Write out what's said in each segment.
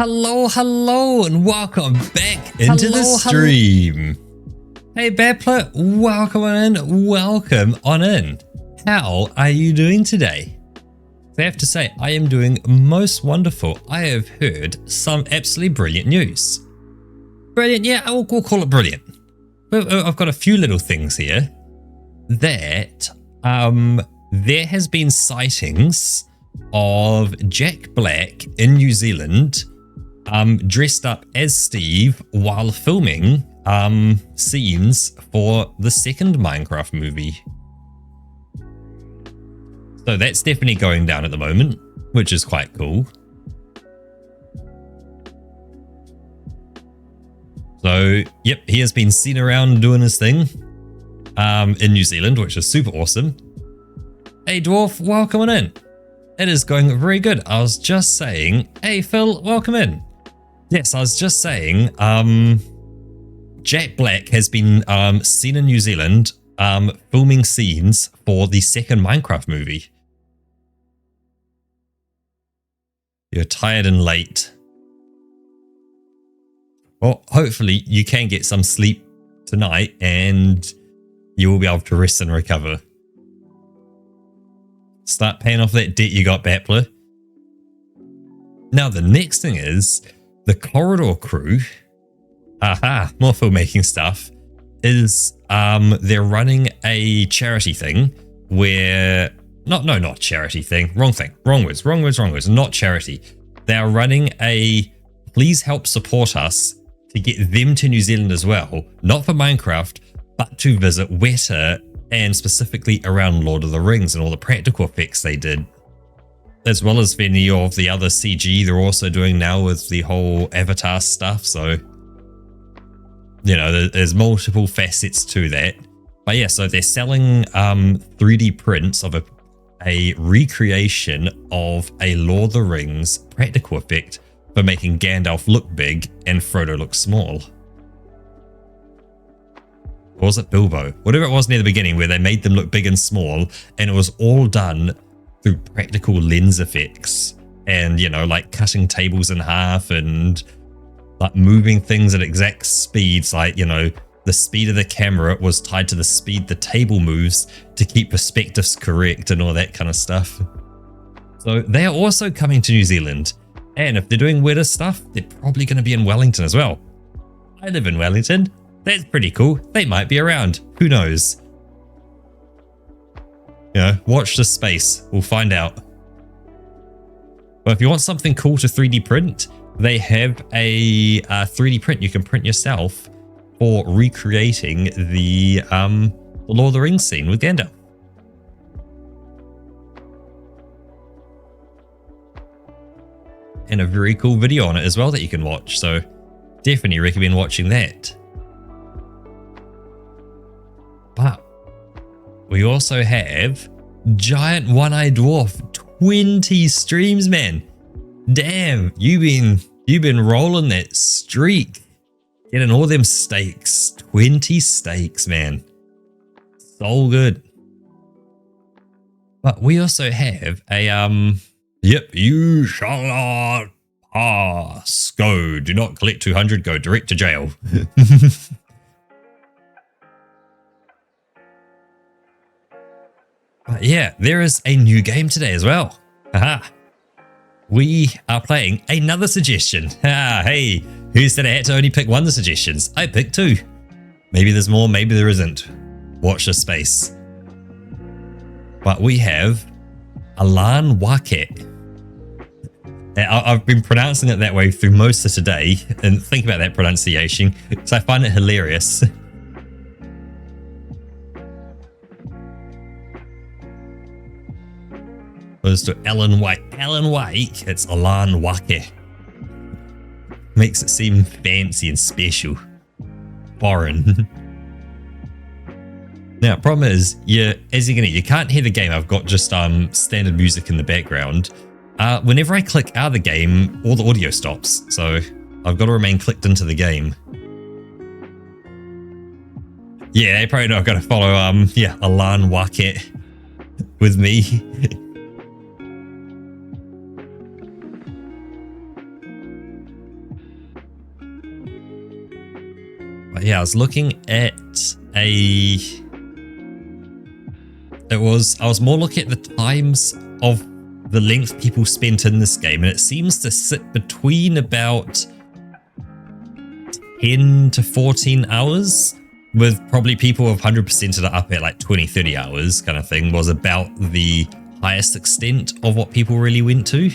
Hello, and welcome back into the stream. Hey, Battler, welcome on in. How are you doing today? I have to say, I am doing most wonderful. I have heard some absolutely brilliant news. Brilliant, yeah, we'll call it brilliant. I've got a few little things here that there has been sightings of Jack Black in New Zealand dressed up as Steve while filming scenes for the second Minecraft movie. So that's definitely going down at the moment, which is quite cool. So, yep, he has been seen around doing his thing in New Zealand, which is super awesome. Hey, Dwarf, welcome on in. It is going very good. I was just saying, hey, Phil, welcome in. Yes, I was just saying, Jack Black has been seen in New Zealand filming scenes for the second Minecraft movie. You're tired and late. Well, hopefully you can get some sleep tonight and you will be able to rest and recover. Start paying off that debt you got, Battler. Now, the next thing is the Corridor crew. More filmmaking stuff. Is they're running a charity thing where not charity thing. Wrong words. Not charity. They are running a please help support us to get them to New Zealand as well. Not for Minecraft, but to visit Weta and specifically around Lord of the Rings and all the practical effects they did. As well as any of the other CG they're also doing now with the whole Avatar stuff. So, you know, there's multiple facets to that. But yeah, so they're selling 3D prints of a recreation of a Lord of the Rings practical effect for making Gandalf look big and Frodo look small. Or was it Bilbo? Whatever it was near the beginning where they made them look big and small, and it was all done through practical lens effects and, you know, like cutting tables in half and like moving things at exact speeds, like, you know, the speed of the camera was tied to the speed the table moves to keep perspectives correct and all that kind of stuff. So they are also coming to New Zealand, and if they're doing weirder stuff, they're probably going to be in Wellington as well. I live in Wellington. That's pretty cool. They might be around. Who knows? You know, watch this space. We'll find out. But if you want something cool to 3D print, they have a 3D print you can print yourself for recreating the Lord of the Rings scene with Gandalf. And a very cool video on it as well that you can watch. So definitely recommend watching that. But we also have Giant One-Eyed Dwarf, 20 streams, man. Damn, you've been rolling that streak. Getting all them steaks. 20 steaks, man. So good. But we also have a yep, you shall not pass. Go. Do not collect 200. Go direct to jail. But yeah, there is a new game today as well. Haha. We are playing another suggestion. Hey, who said I had to only pick one of the suggestions? I picked two. Maybe there's more, maybe there isn't. Watch this space. But we have Alan Wake. I've been pronouncing it that way through most of today, and think about that pronunciation, so I find it hilarious. Opposed to Alan Wake, it's Alan Wake. Makes it seem fancy and special. Foreign. Now, problem is, you can't hear the game. I've got just standard music in the background. Whenever I click out of the game, all the audio stops. So I've got to remain clicked into the game. Yeah, they're probably not going to follow Alan Wake with me. But yeah, I was looking at I was more looking at the times of the length people spent in this game, and it seems to sit between about 10 to 14 hours, with probably people have 100%ed it up at like 20, 30 hours kind of thing, was about the highest extent of what people really went to.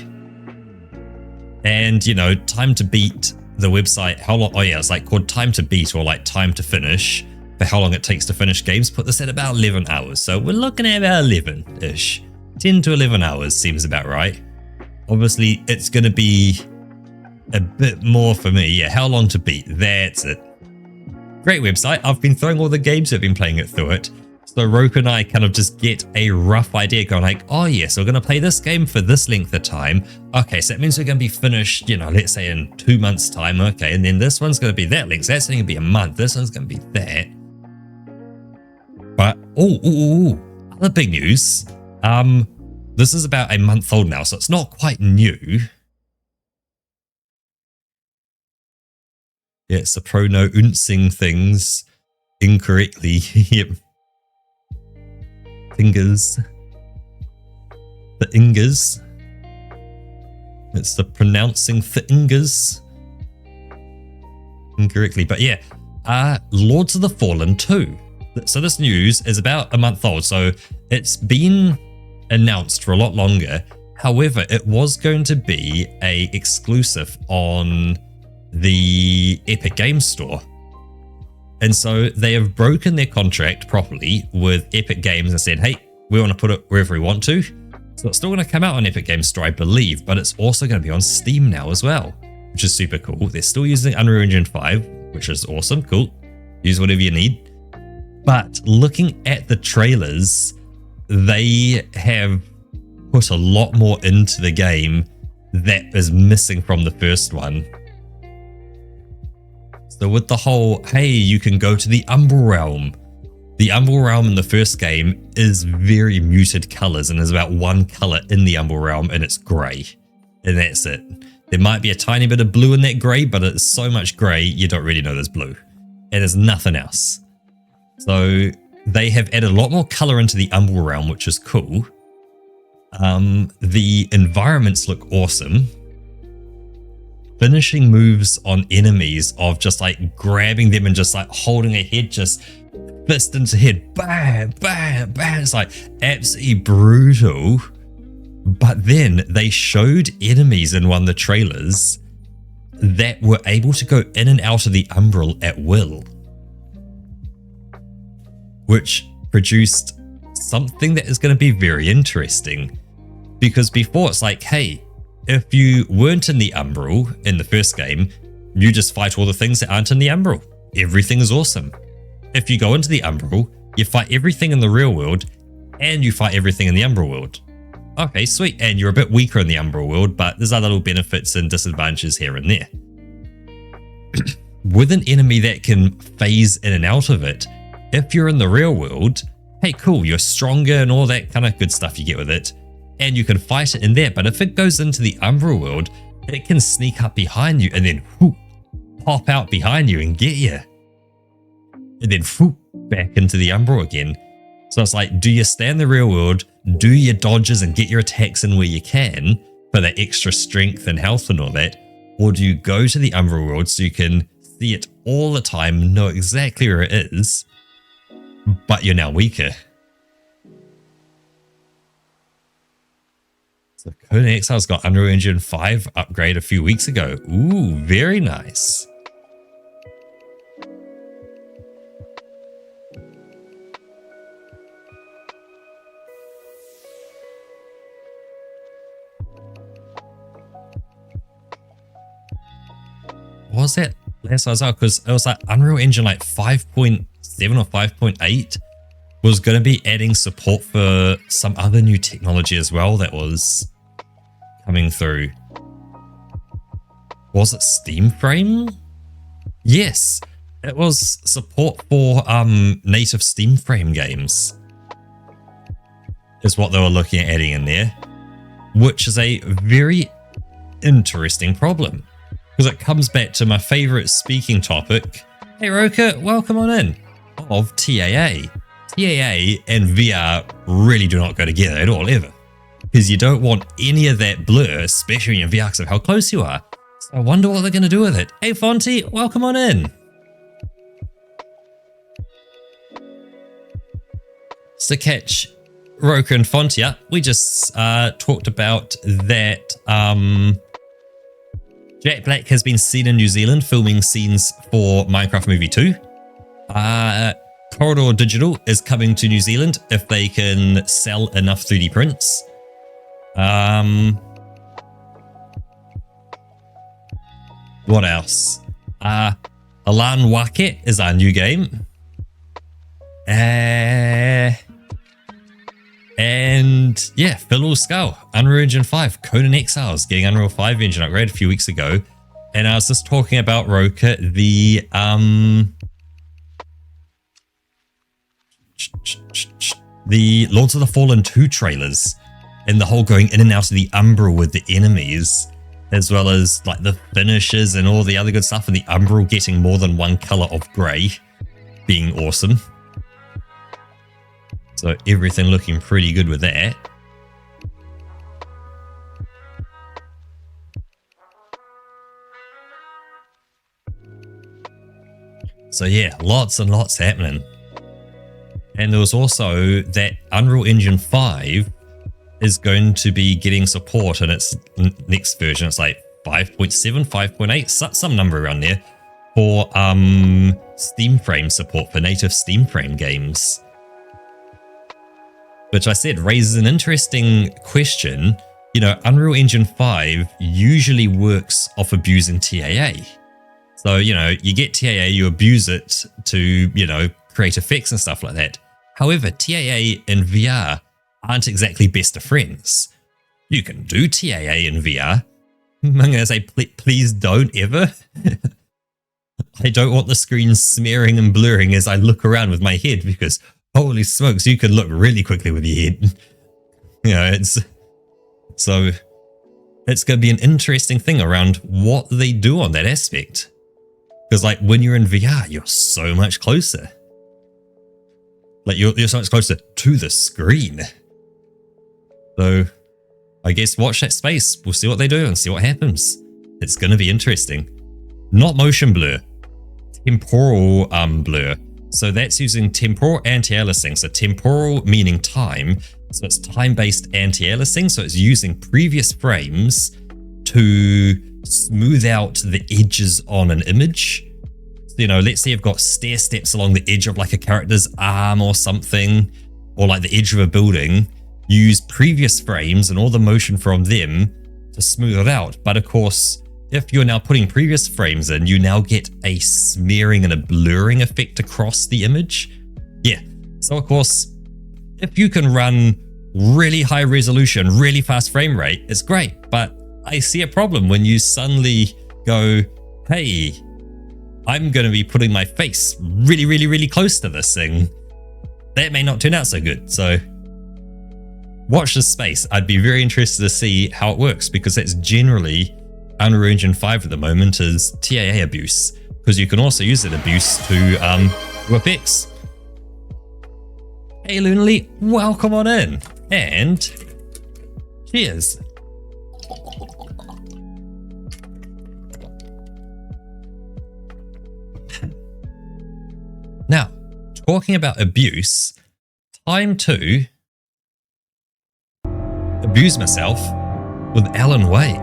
And, you know, time to beat the website, how long, oh yeah, it's like called time to beat or like time to finish for how long it takes to finish games, put this at about 11 hours. So we're looking at about 11-ish. 10 to 11 hours seems about right. Obviously, it's going to be a bit more for me. Yeah, how long to beat, that's it. Great website. I've been throwing all the games I've been playing it through it. So Roku and I kind of just get a rough idea going like, oh yes, we're going to play this game for this length of time. Okay, so that means we're going to be finished, you know, let's say in 2 months time. Okay, and then this one's going to be that length. So that's going to be a month. This one's going to be that. But, other big news. This is about a month old now, so it's not quite new. Yeah, it's the pronouncing things incorrectly. Yep. Fingers. The ingers. It's the pronouncing fingers incorrectly. But yeah, Lords of the Fallen 2. So this news is about a month old, so it's been announced for a lot longer. However, it was going to be a exclusive on the Epic Games Store. And so they have broken their contract properly with Epic Games and said, hey, we want to put it wherever we want to. So it's still going to come out on Epic Games Store, I believe, but it's also going to be on Steam now as well, which is super cool. They're still using Unreal Engine 5, which is awesome. Cool. Use whatever you need. But looking at the trailers, they have put a lot more into the game that is missing from the first one. So with the whole, hey, you can go to the Umbral Realm. The Umbral Realm in the first game is very muted colors, and there's about one color in the Umbral Realm, and it's gray. And that's it. There might be a tiny bit of blue in that gray, but it's so much gray, you don't really know there's blue. And there's nothing else. So they have added a lot more color into the Umbral Realm, which is cool. The environments look awesome. Finishing moves on enemies of just like grabbing them and just like holding a head, just fist into head, bam, bam, bam. It's like absolutely brutal. But then they showed enemies in one of the trailers that were able to go in and out of the Umbral at will, which produced something that is going to be very interesting. Because before it's like, hey, if you weren't in the Umbral in the first game, you just fight all the things that aren't in the Umbral. Everything is awesome. If you go into the Umbral, you fight everything in the real world, and you fight everything in the Umbral world. Okay, sweet. And you're a bit weaker in the Umbral world, but there's other little benefits and disadvantages here and there. With an enemy that can phase in and out of it, if you're in the real world, hey, cool, you're stronger and all that kind of good stuff you get with it, and you can fight it in there. But if it goes into the Umbral world, it can sneak up behind you and then whoop, pop out behind you and get you. And then whoop, back into the Umbral again. So it's like, do you stay in the real world, do your dodges and get your attacks in where you can for that extra strength and health and all that? Or do you go to the Umbral world so you can see it all the time, know exactly where it is, but you're now weaker? So Conan Exiles got Unreal Engine 5 upgrade a few weeks ago. Ooh, very nice. What was that last I was out? Because it was like Unreal Engine like 5.7 or 5.8 was going to be adding support for some other new technology as well that was coming through. Was it Steam Frame? Yes, it was support for native Steam Frame games is what they were looking at adding in there, which is a very interesting problem because it comes back to my favorite speaking topic Hey Roka, welcome on in. Of TAA. TAA and VR really do not go together at all, ever. Because you don't want any of that blur, especially in VR because of how close you are. So I wonder what they're going to do with it. Hey Fonty, welcome on in. So catch Roka and Fonty up. We just talked about that Jack Black has been seen in New Zealand filming scenes for Minecraft Movie 2. Corridor Digital is coming to New Zealand if they can sell enough 3D prints. What else? Alan Wake is our new game. And yeah, Phil Skull, Unreal Engine 5, Conan Exiles getting Unreal 5 engine upgrade a few weeks ago. And I was just talking about Roka, the Lords of the Fallen 2 trailers and the whole going in and out of the Umbral with the enemies, as well as like the finishes and all the other good stuff, and the Umbral getting more than one color of grey being awesome. So everything looking pretty good with that. So yeah, lots and lots happening. And there was also that Unreal Engine 5 is going to be getting support in its next version. It's like 5.7, 5.8, some number around there, for Steam Frame support for native Steam Frame games. Which I said raises an interesting question. You know, Unreal Engine 5 usually works off abusing TAA. So, you know, you get TAA, you abuse it to, you know, create effects and stuff like that. However, TAA and VR aren't exactly best of friends. You can do TAA in VR. I'm going to say, please don't ever. I don't want the screen smearing and blurring as I look around with my head, because holy smokes, you can look really quickly with your head. You know, it's going to be an interesting thing around what they do on that aspect. Because like when you're in VR, you're so much closer. Like you're so much closer to the screen. So I guess watch that space. We'll see what they do and see what happens. It's going to be interesting. Not motion blur, temporal blur. So that's using temporal anti-aliasing. So temporal meaning time. So it's time-based anti-aliasing. So it's using previous frames to smooth out the edges on an image. So, you know, let's say you've got stair steps along the edge of like a character's arm or something, or like the edge of a building. Use previous frames and all the motion from them to smooth it out. But of course, if you're now putting previous frames in, you now get a smearing and a blurring effect across the image. Yeah. So of course, if you can run really high resolution, really fast frame rate, it's great. But I see a problem when you suddenly go, hey, I'm going to be putting my face really, really, really close to this thing. That may not turn out so good. So watch this space. I'd be very interested to see how it works, because that's generally Unreal Engine 5 at the moment is TAA abuse, because you can also use that abuse to do effects. Hey Lunally, welcome on in, and cheers. Now, talking about abuse, time to abuse myself with Alan Wake.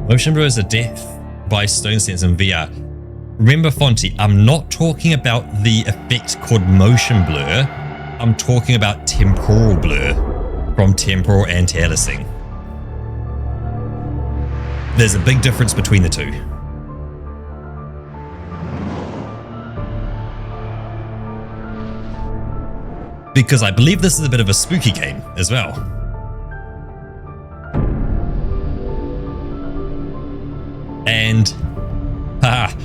Motion blur is a death by Stone Sense in VR. Remember, Fonty, I'm not talking about the effect called motion blur. I'm talking about temporal blur from temporal anti-aliasing. There's a big difference between the two. Because I believe this is a bit of a spooky game as well. And, haha,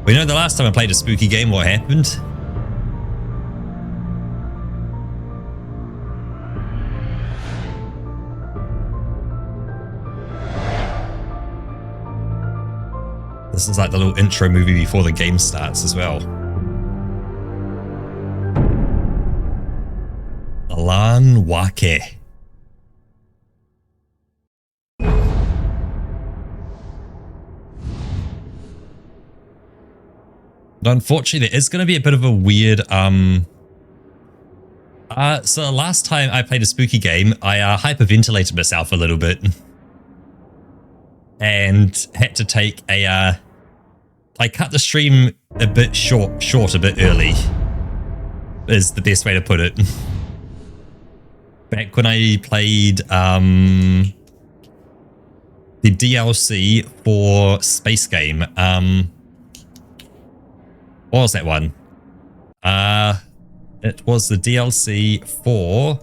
we know the last time I played a spooky game, what happened? The This is like the little intro movie before the game starts as well. Alan Wake. Unfortunately, there is going to be a bit of a weird, so the last time I played a spooky game, I hyperventilated myself a little bit. And had to take a, I cut the stream a bit short a bit early. Is the best way to put it. Back when I played, the DLC for Space Game, what was that one? It was the DLC for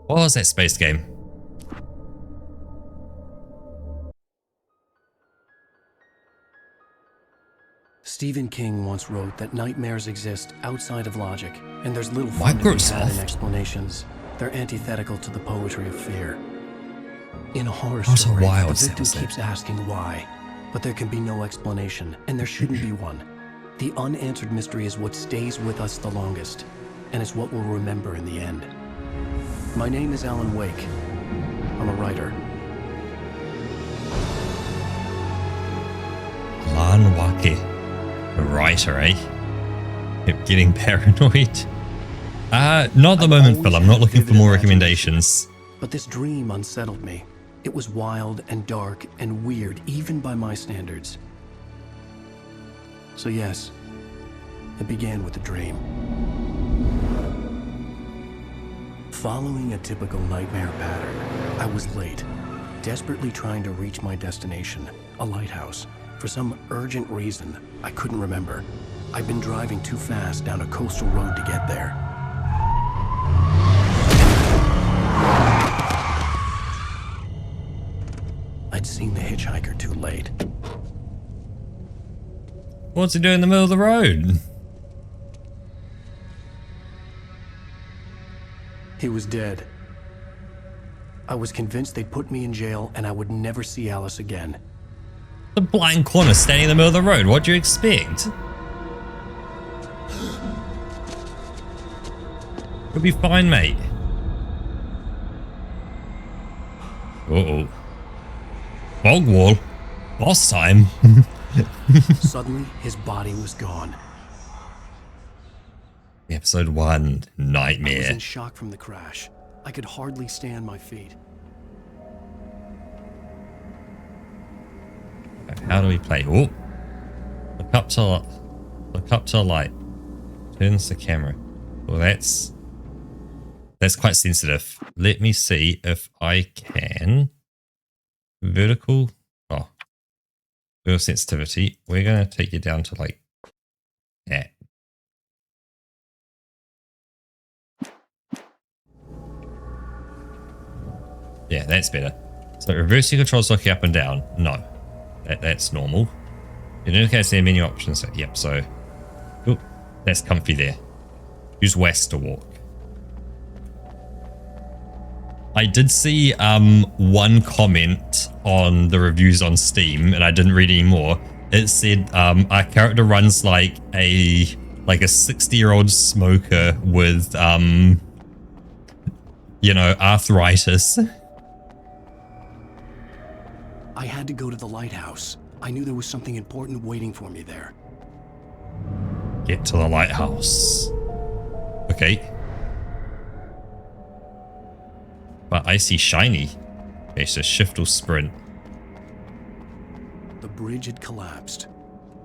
what was that space game? Stephen King once wrote that nightmares exist outside of logic, and there's little fun to be had in explanations. They're antithetical to the poetry of fear. In a horror story, the victim keeps asking why, but there can be no explanation, and there shouldn't be one. The unanswered mystery is what stays with us the longest, and it's what we'll remember in the end. My name is Alan Wake. I'm a writer. Alan Wake. A writer, eh? Keep getting paranoid. Not at the moment, Phil. I'm not looking for more recommendations. But this dream unsettled me. It was wild and dark and weird, even by my standards. So yes, it began with a dream. Following a typical nightmare pattern, I was late, desperately trying to reach my destination, a lighthouse. For some urgent reason, I couldn't remember. I'd been driving too fast down a coastal road to get there. I'd seen the hitchhiker too late. What's he doing in the middle of the road? He was dead. I was convinced they'd put me in jail and I would never see Alice again. The blind corner standing in the middle of the road. What do you expect? You'll be fine, mate. Uh-oh. Fog wall. Boss time. Suddenly, his body was gone. Episode 1, Nightmare. I was in shock from the crash. I could hardly stand my feet. How do we play? Oh, look up to the light. Turns the camera. Well, that's quite sensitive. Let me see if I can. Vertical. Oh, vertical sensitivity. We're gonna take you down to like that. Yeah, that's better. So reversing controls looking up and down. No. That's normal. In any case, there are menu options. Yep, so ooh, that's comfy there. Use west to walk. I did see one comment on the reviews on Steam, and I didn't read any more. It said our character runs like a 60-year-old smoker with you know, arthritis. I had to go to the lighthouse. I knew there was something important waiting for me there. Get to the lighthouse. Okay. But I see shiny. Okay, so shift or sprint. The bridge had collapsed.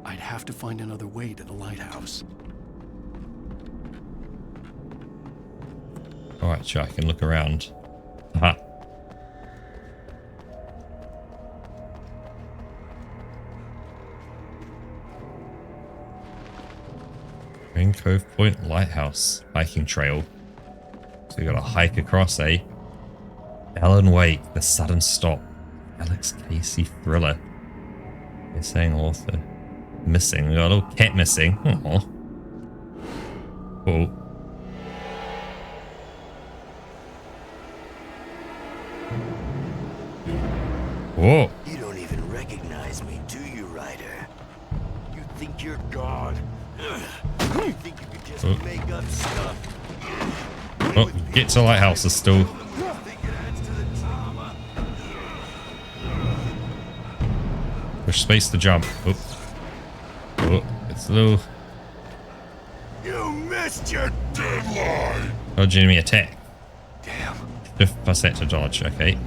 I'd have to find another way to the lighthouse. Alright, sure, I can look around. Aha. Green Cove Point Lighthouse hiking trail. So we gotta hike across, eh? Alan Wake, The Sudden Stop. Alex Casey Thriller. They're saying author. Missing. We got a little cat missing. Aww. Cool. Whoa. You don't even recognize me, do you, Ryder? You think you're God? You think you could just make up stuff? Oh, get to the lighthouses still. Push space to jump. Oh, oh, it's a little. You missed your deadline. Dodge enemy attack. Damn. Shift plus that to dodge. Okay.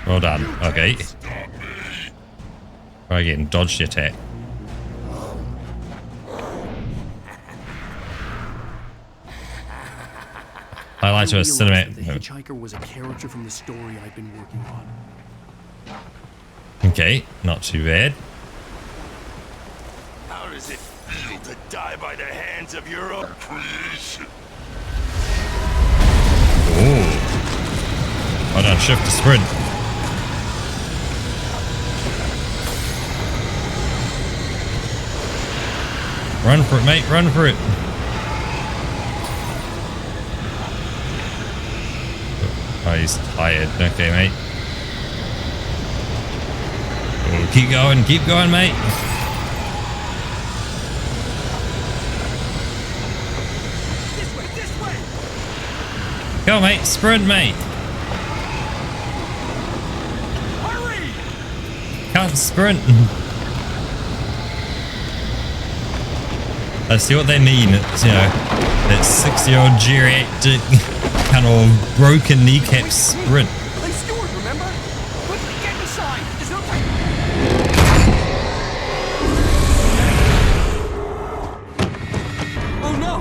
Well done. Okay. Try again. Dodge the attack. Highlight to a cinematic. The hitchhiker was a character from the story I've been working on. Okay, not too bad. How does it feel to die by the hands of your own creation? Oh. Hold on, shift to sprint. Run for it, mate, run for it. Oh, he's tired. Okay, mate. Oh, keep going, mate. This way! Go, mate. Sprint, mate. Hurry! Can't sprint. I see what they mean. It's, you know, that 60-year-old geriatric kind of broken kneecap sprint. Play Stewart, remember? Quickly, get inside! There's no time. Oh no!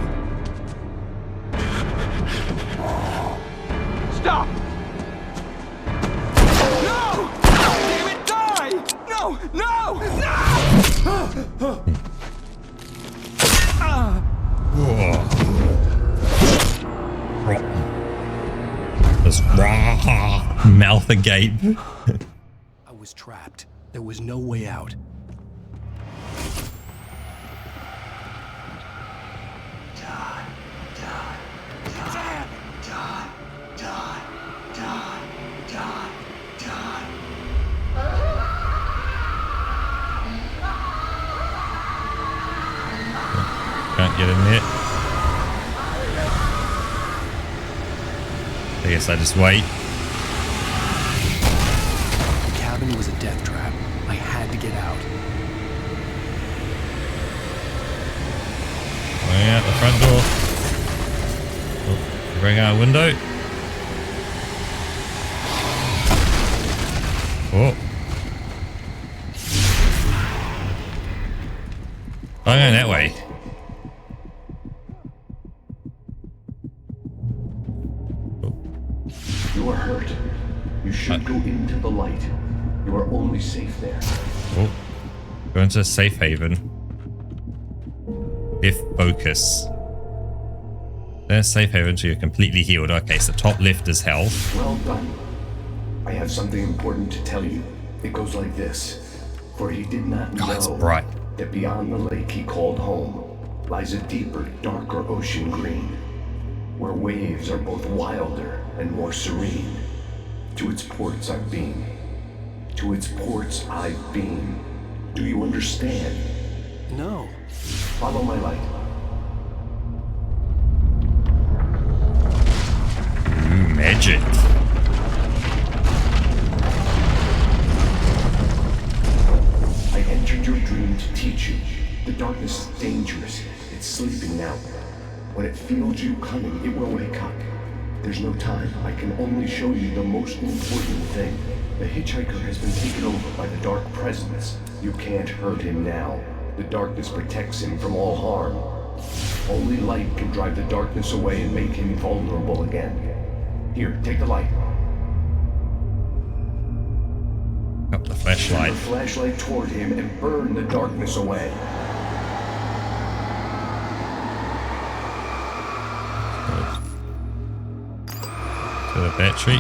Stop! No! Damn it, die! No! No! No! Just mouth agape. I was trapped. There was no way out. Can't get in there. I guess I just wait. The cabin was a death trap. I had to get out. Going out the front door. Oh, bring out a window. Oh. I'm going that way. You are hurt. You should go into the light. You are only safe there. Oh. Go into a safe haven. If focus. There's safe haven until you're completely healed. Okay, so top left is health. Well done. I have something important to tell you. It goes like this. For he did not know it's bright. that beyond the lake he called home lies a deeper, darker ocean green, where waves are both wilder and more serene. To its ports I've been. To its ports I've been. Do you understand? No. Follow my light. Ooh, magic. I entered your dream to teach you. The darkness is dangerous. It's sleeping now. When it feels you coming, it will wake up. There's no time. I can only show you the most important thing. The hitchhiker has been taken over by the dark presence. You can't hurt him now. The darkness protects him from all harm. Only light can drive the darkness away and make him vulnerable again. Here, take the light. Up the flashlight. Turn the flashlight toward him and burn the darkness away. To the battery.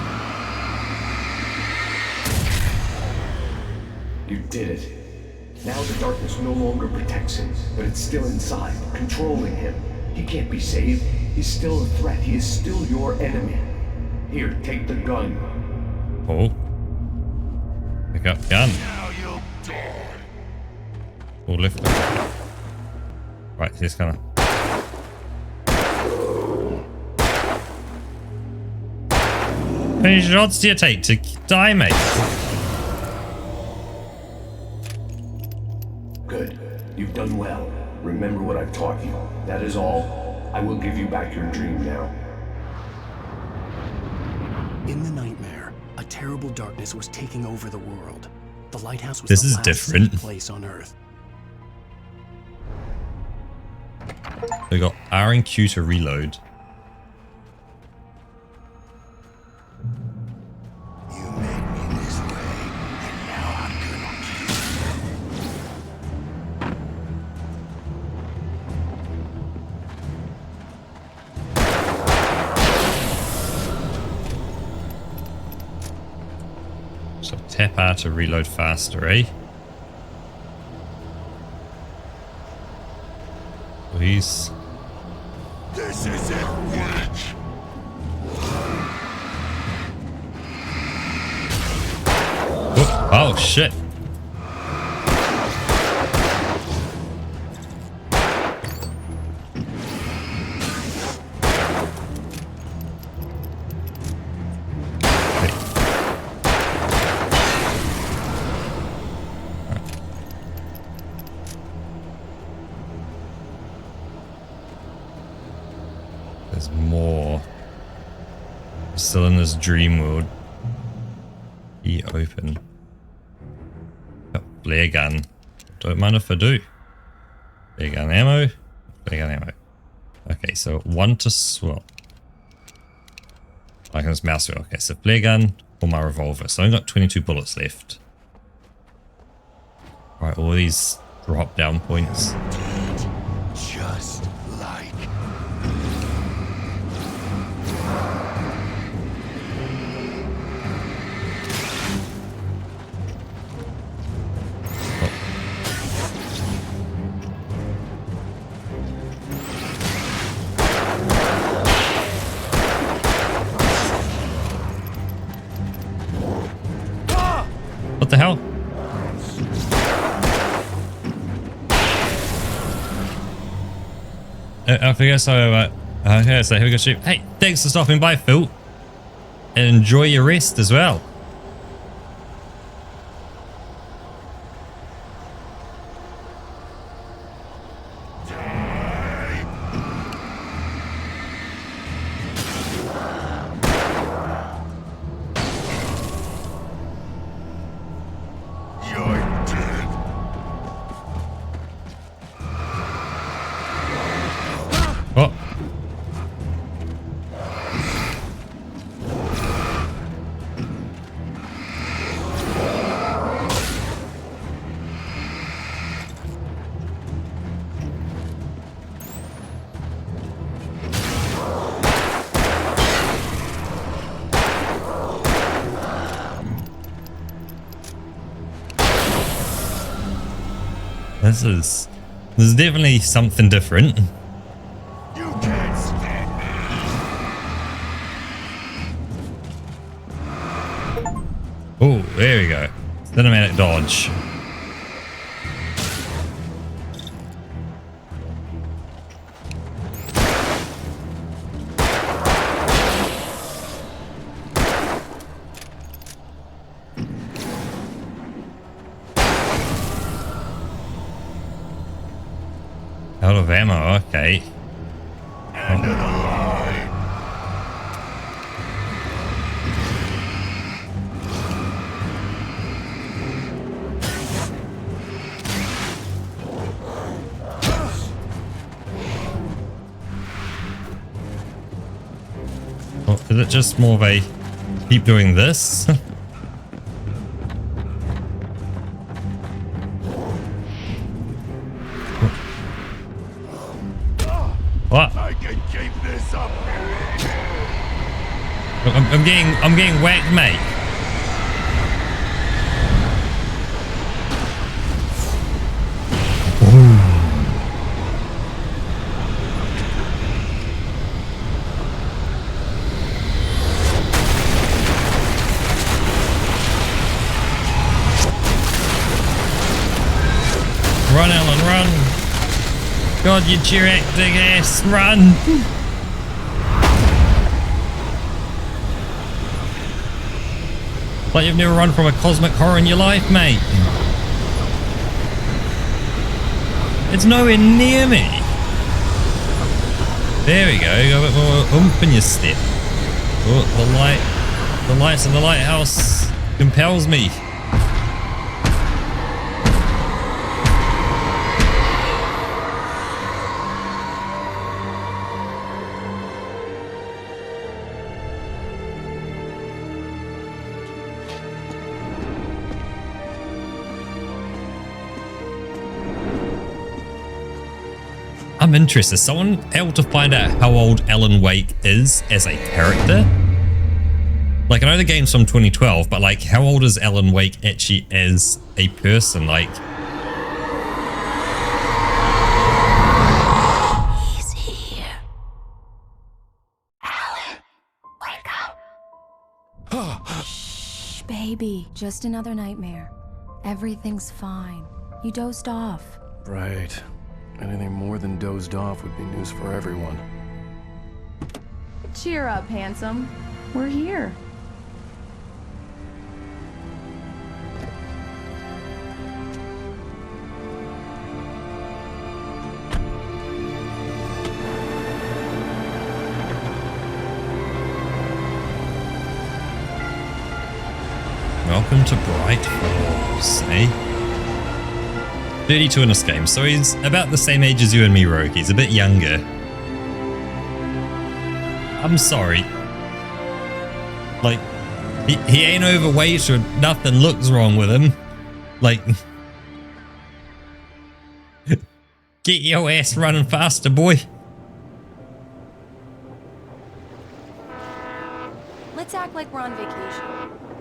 You did it. Now the darkness no longer protects him, but it's still inside, controlling him. He can't be saved. He's still a threat. He is still your enemy. Here, take the gun. Oh. Pick up gun. Now you'll die. Oh, lift it. Right, he's gonna. How many shots do you take to die, mate? Good. You've done well. Remember what I've taught you. That is all. I will give you back your dream now. In the nightmare, a terrible darkness was taking over the world. The lighthouse was This the is last different. safe place on Earth. We got R and Q to reload. You made me this way, and now I'm gonna So tap R to reload faster, eh? Please. This isn't weak. Oh shit. There's more. Still in this dream world. Key open. Got flare gun. Don't mind if I do. Flare gun ammo. Flare gun ammo. Okay, so one to swap. I can just mouse wheel. Okay, so flare gun or my revolver. So I've got 22 bullets left. Alright, all these drop down points. Just like What the hell? I forget so okay, so here we go, Sheep. Hey, thanks for stopping by, Phil. And enjoy your rest as well. you're dead. Oh. This is definitely something different. You can't stand me. Oh, there we go. Cinematic dodge. Out of ammo, okay. End of the line. Oh, is it just more of a keep doing this? What? I can keep this up. Look, I'm getting whacked, mate. Run, Alan, run! God, you cheer-acting ass, run! Like you've never run from a cosmic horror in your life, mate. It's nowhere near me. There we go, you got a bit more oomph in your step. Oh, the lights in the lighthouse compels me. I'm interested. Is someone able to find out how old Alan Wake is as a character? Like, I know the game's from 2012, but like, how old is Alan Wake actually as a person? Like, he's here. Alan, wake up. Shh, baby. Just another nightmare. Everything's fine. You dozed off. Right. Anything more than dozed off would be news for everyone. Cheer up, handsome. We're here. welcome to Bright Falls, eh? 32 in this game, so he's about the same age as you and me, Rogue. He's a bit younger. I'm sorry. Like, he ain't overweight or nothing looks wrong with him. Like, get your ass running faster, boy. Let's act like we're on vacation.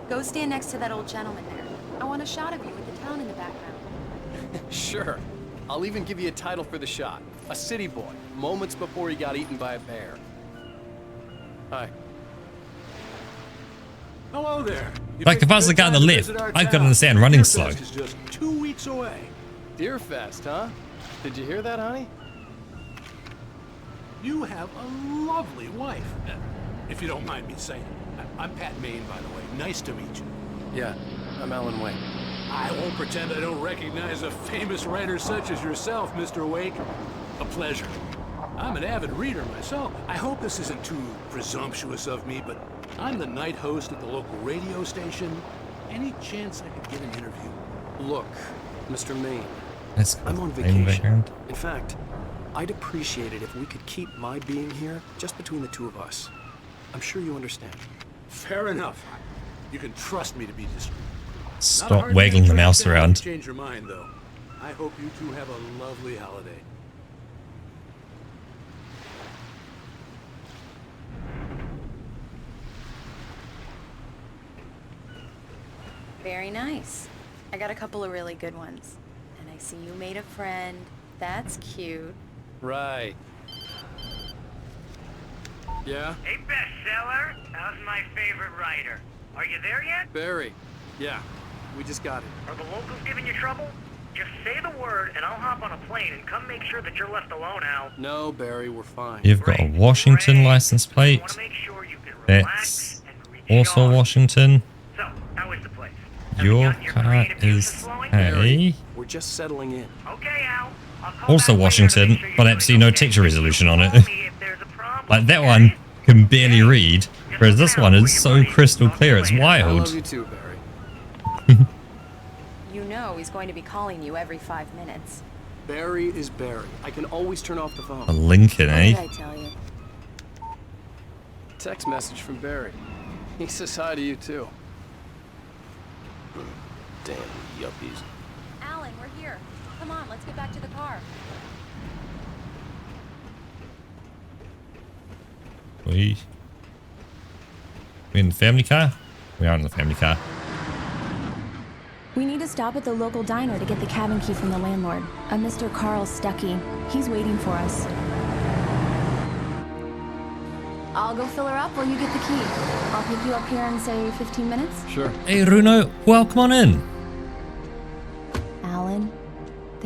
Go stand next to that old gentleman there. I want a shot of you with the town in the background. Sure. I'll even give you a title for the shot. A city boy, moments before he got eaten by a bear. Hi. Hello there. Like, if I was the guy on the left, I could understand running slow. Is just 2 weeks away. Deerfest, huh? Did you hear that, honey? You have a lovely wife, if you don't mind me saying. I'm Pat Maine, by the way. Nice to meet you. Yeah, I'm Alan Wake. I won't pretend I don't recognize a famous writer such as yourself, Mr. Wake. A pleasure. I'm an avid reader myself. I hope this isn't too presumptuous of me, but I'm the night host at the local radio station. Any chance I could get an interview? Look, Mr. Maine, That's I'm on vacation. In fact, I'd appreciate it if we could keep my being here just between the two of us. I'm sure you understand. Fair enough. You can trust me to be discreet. Stop waggling the mouse around. Change your mind, though. I hope you two have a lovely holiday. Very nice. I got a couple of really good ones. And I see you made a friend. That's cute. Right. Yeah? Hey, bestseller. How's my favorite writer? Are you there yet? Barry. Yeah, we just got it. Are the locals giving you trouble? Just say the word and I'll hop on a plane and come make sure that you're left alone, Al. No, Barry, we're fine. You've got a Washington license plate. That's also Washington. So, how is the place? Your car is A. We're just settling in. Okay, Al. I'll call Also back later to Washington, make sure but you're absolutely doing no okay. texture resolution on it. Call me if there's a problem, Like, that okay? one can barely read, whereas this one is so crystal clear, it's I wild. love you too, Barry. You know he's going to be calling you every 5 minutes. Barry is Barry. I can always turn off the A phone. Lincoln, What did eh? I tell you? Text message from Barry. He says hi to you too. Damn yuppies. Alan, we're here. Come on, let's get back to the car. We in the family car? We are in the family car. We need to stop at the local diner to get the cabin key from the landlord, a Mr. Carl Stuckey. He's waiting for us. I'll go fill her up while you get the key. I'll pick you up here in, say, 15 minutes. Sure. Hey, Runo, welcome on in. Alan,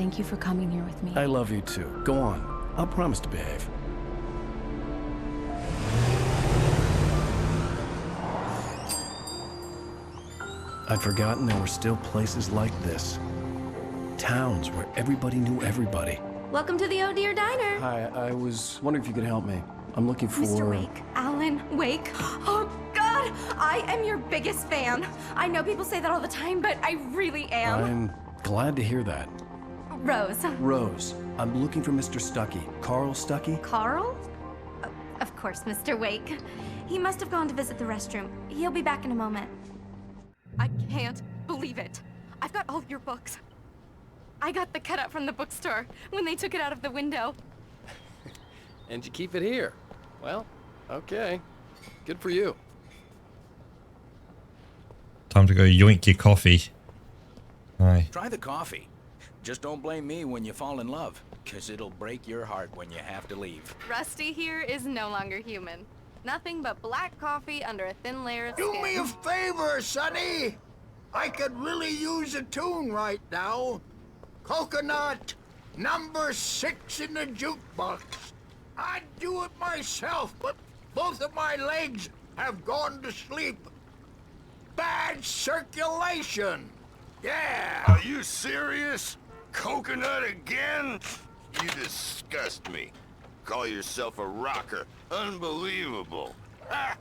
Thank you for coming here with me. I love you too. Go on. I'll promise to behave. I'd forgotten there were still places like this. Towns where everybody knew everybody. Welcome to the Oh Dear Diner. Hi, I was wondering if you could help me. I'm looking for... Mr. Wake. Alan Wake. Oh, God! I am your biggest fan. I know people say that all the time, but I really am. I'm glad to hear that. Rose. Rose, I'm looking for Mr. Stuckey. Carl Stuckey? Carl? Of course, Mr. Wake. He must have gone to visit the restroom. He'll be back in a moment. I can't believe it. I've got all your books. I got the cutout from the bookstore when they took it out of the window. And you keep it here. Well, okay. Good for you. Time to go yoink your coffee. Aye. Try the coffee. Just don't blame me when you fall in love, because it'll break your heart when you have to leave. Rusty here is no longer human. Nothing but black coffee under a thin layer of skin. Do me a favor, Sonny. I could really use a tune right now. Coconut, number 6 in the jukebox. I'd do it myself, but both of my legs have gone to sleep. Bad circulation. Yeah. Are you serious? Coconut again? You disgust me. Call yourself a rocker. Unbelievable. Ah.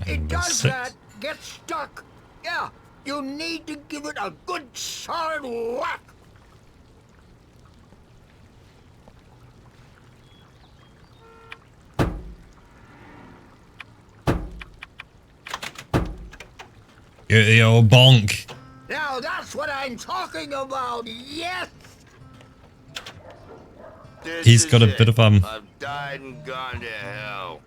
It does that. Get stuck. Yeah, you need to give it a good solid whack. You're the old bonk. Now that's what I'm talking about, yes! He's got a bit of I've died and gone to hell.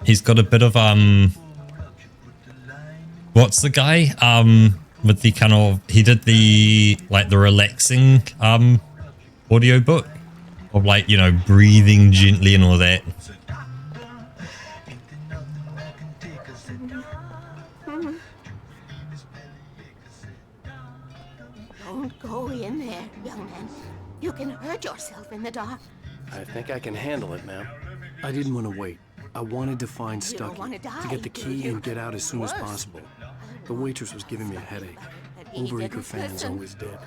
He's got a bit of what's the guy? With the kind of, he did the like the relaxing audio book of like, you know, breathing gently and all that. Don't go in there, young man. You can hurt yourself in the dark. I think I can handle it, ma'am. I didn't want to wait. I wanted to find You don't Stuckey, wanna die, to get the do key you? and get out as soon as Worse. possible. The waitress was giving me a headache. he Overeager didn't fans listen. always did.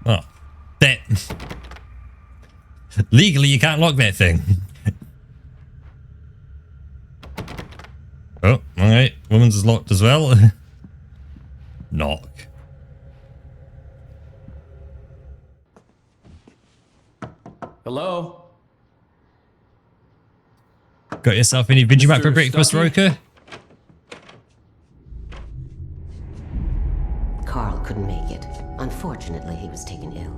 Oh, that. Legally, you can't lock that thing. Oh, alright. Woman's is locked as well. Knock. Hello? Got yourself any Vegemite for Mr. breakfast, Stuckey? Roker? Carl couldn't make it. Unfortunately, he was taken ill.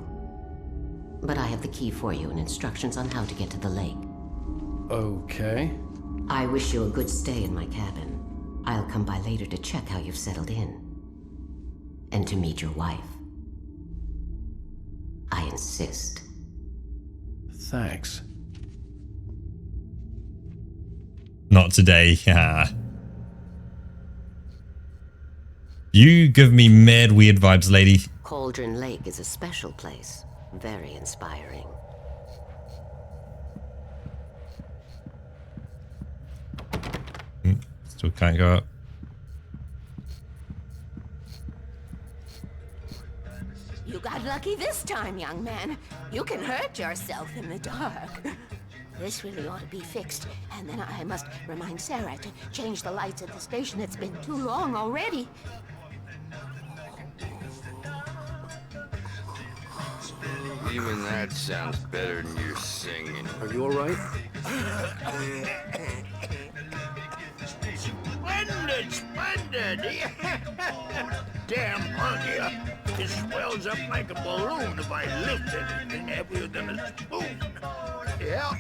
But I have the key for you and instructions on how to get to the lake. Okay. I wish you a good stay in my cabin. I'll come by later to check how you've settled in. And to meet your wife. I insist. Thanks. Not today. Yeah. You give me mad weird vibes, lady. Cauldron Lake is a special place. Very inspiring. Still can't go up. You got lucky this time, young man. You can hurt yourself in the dark. This really ought to be fixed, and then I must remind Sarah to change the lights at the station. It's been too long already. Even that sounds better than your singing. Are you alright? Splendid, splendid! Damn hungry. It swells up like a balloon if I lift anything heavier than a spoon. Yeah,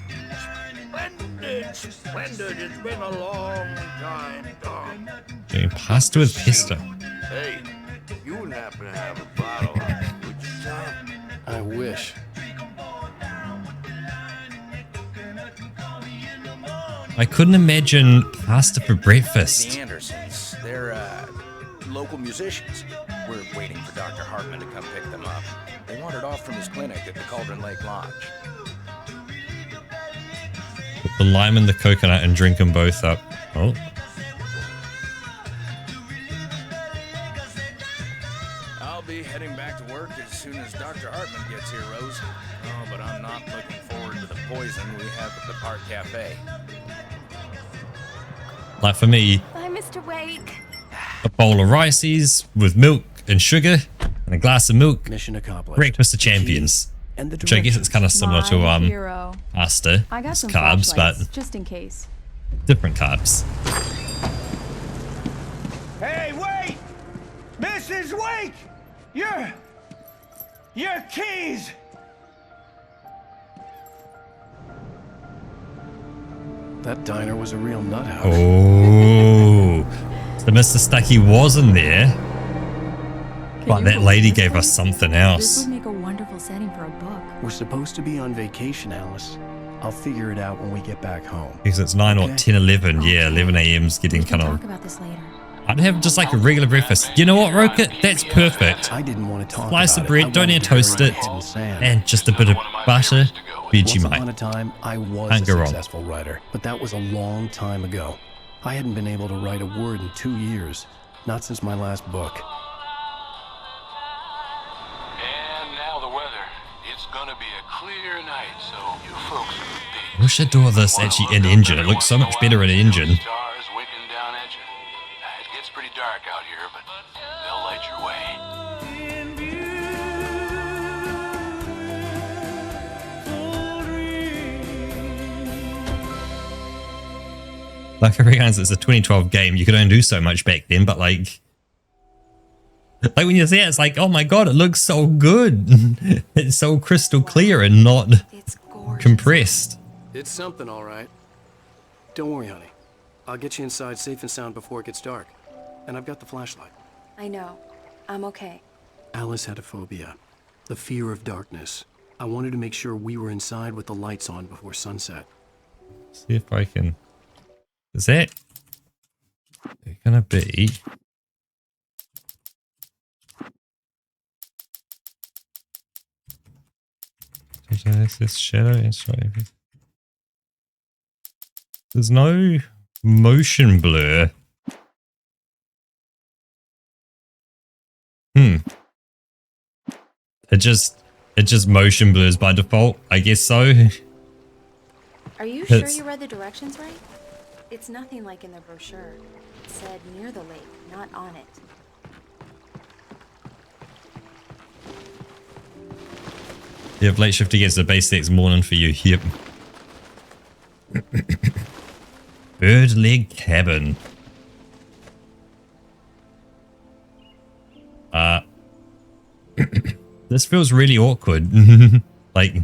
splendid. Splendid. It's been a long time, Doc. Doing pasta with pesto. Hey, you wouldn't happen to have a bottle of it, would you, Tom? I wish. I couldn't imagine pasta for breakfast. The Andersons, they're local musicians. We're waiting for Dr. Hartman to come pick them up. They wandered off from his clinic at the Cauldron Lake Lodge. Put the lime and the coconut and drink them both up. Oh. I'll be heading back to work as soon as Dr. Hartman gets here, Rose. Oh, but I'm not looking forward to the poison we have at the Park Cafe. Like for me, Bye, Mr. Wake. a bowl of rices with milk and sugar and a glass of milk. Mission accomplished. Breakfast of champions. And the Which I guess it's kind of similar to hero. pasta. I got It's some carbs, but flashlights, just in case. different carbs. Hey, wait! Mrs. Wake! Your keys! That diner was a real nut house. Oh, so Mr. Stucky wasn't there, but that lady gave us something This else. would make a wonderful setting for a book. We're supposed to be on vacation, Alice. I'll figure it out when we get back home. Because it's 9 or 10, 11. Yeah, 11 a.m.'s getting kind of... Talk about this later. I'd have just like a regular breakfast. You know what, Rocket? That's perfect. I didn't want to talk Slice about of bread, it. don't need to toast it, and just a bit of butter. Once Vegemite. upon a time, I was Can't a go wrong. successful writer, but that was a long time ago. I hadn't been able to write a word in 2 years, not since my last book. And now the weather. It's gonna be a clear night, so you folks will be. I wish I'd do all this actually in engine. It looks so much better in engine. Stars winking down at you. It gets pretty dark out here, but they'll light your way. Like, I recognize it's a 2012 game. You could only do so much back then, but like when you see it, it's like, oh my god, it looks so good. It's so crystal clear and not compressed. It's something, all right. Don't worry, honey. I'll get you inside safe and sound before it gets dark. And I've got the flashlight. I know. I'm okay. Alice had a phobia. The fear of darkness. I wanted to make sure we were inside with the lights on before sunset. See if I can... Is that gonna be... This shadow and straight. There's no motion blur. It just motion blurs by default, I guess so. Are you sure you read the directions right? It's nothing like in the brochure. It said near the lake, not on it. Yep, late shift against the basics morning for you. Yep. Bird leg cabin. This feels really awkward. Like...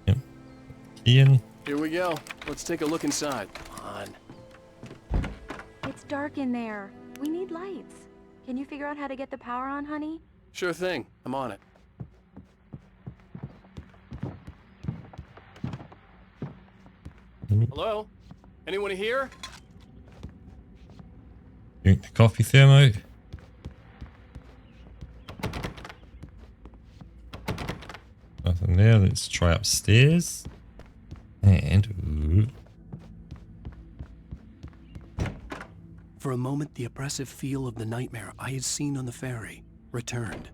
Yep. Ian. Here we go. Let's take a look inside. Come on. It's dark in there. We need lights. Can you figure out how to get the power on, honey? Sure thing. I'm on it. Hello? Anyone here? Drink the coffee thermo. Nothing there. Let's try upstairs. And... For a moment, the oppressive feel of the nightmare I had seen on the ferry returned.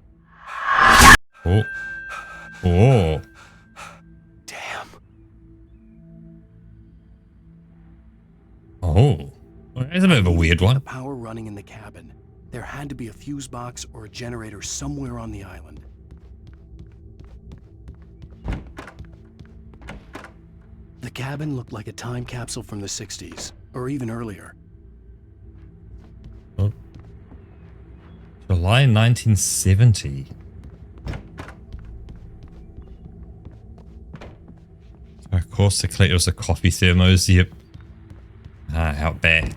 Oh. Oh. Damn. Oh. That's a bit of a weird one. The power running in the cabin. There had to be a fuse box or a generator somewhere on the island. The cabin looked like a time capsule from the 60s, or even earlier. Oh. July 1970. Of course, the collectors of coffee thermos. Yep. Out back.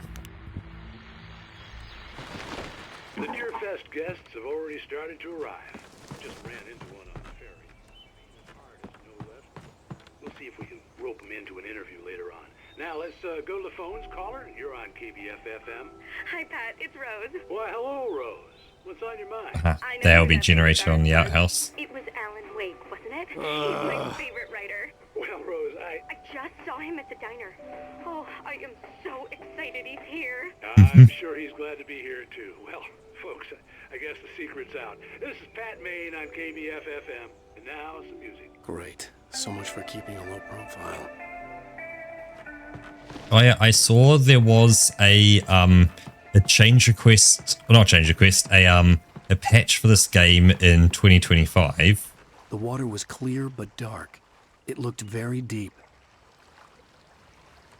The Deerfest guests have already started to arrive. Just ran into one on the ferry. No left. We'll see if we can rope them into an interview later on. Now let's go to the phones. Caller, you're on KBF-FM. Hi, Pat. It's Rose. Why, hello, Rose. What's on your mind? They'll be generated on the outhouse. It was Alan Wake, wasn't it? He's my favorite writer. Well, Rose, I just saw him at the diner. Oh, I am so excited he's here. I'm sure he's glad to be here, too. Well, folks, I guess the secret's out. This is Pat Maine on KBF-FM. And now, some music. Great. So much for keeping a low profile. Oh yeah, I saw there was a change request, well, not change request, a patch for this game in 2025. The water was clear but dark. It looked very deep.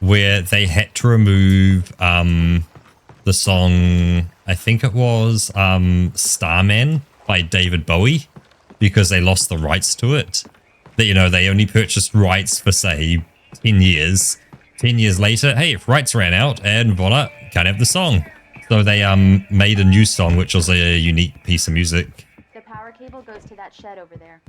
Where they had to remove the song, I think it was Starman by David Bowie, because they lost the rights to it. That, you know, they only purchased rights for, say, 10 years. 10 years later, hey, rights ran out, and voila, can't have the song. So they made a new song, which was a unique piece of music. The power cable goes to that shed over there.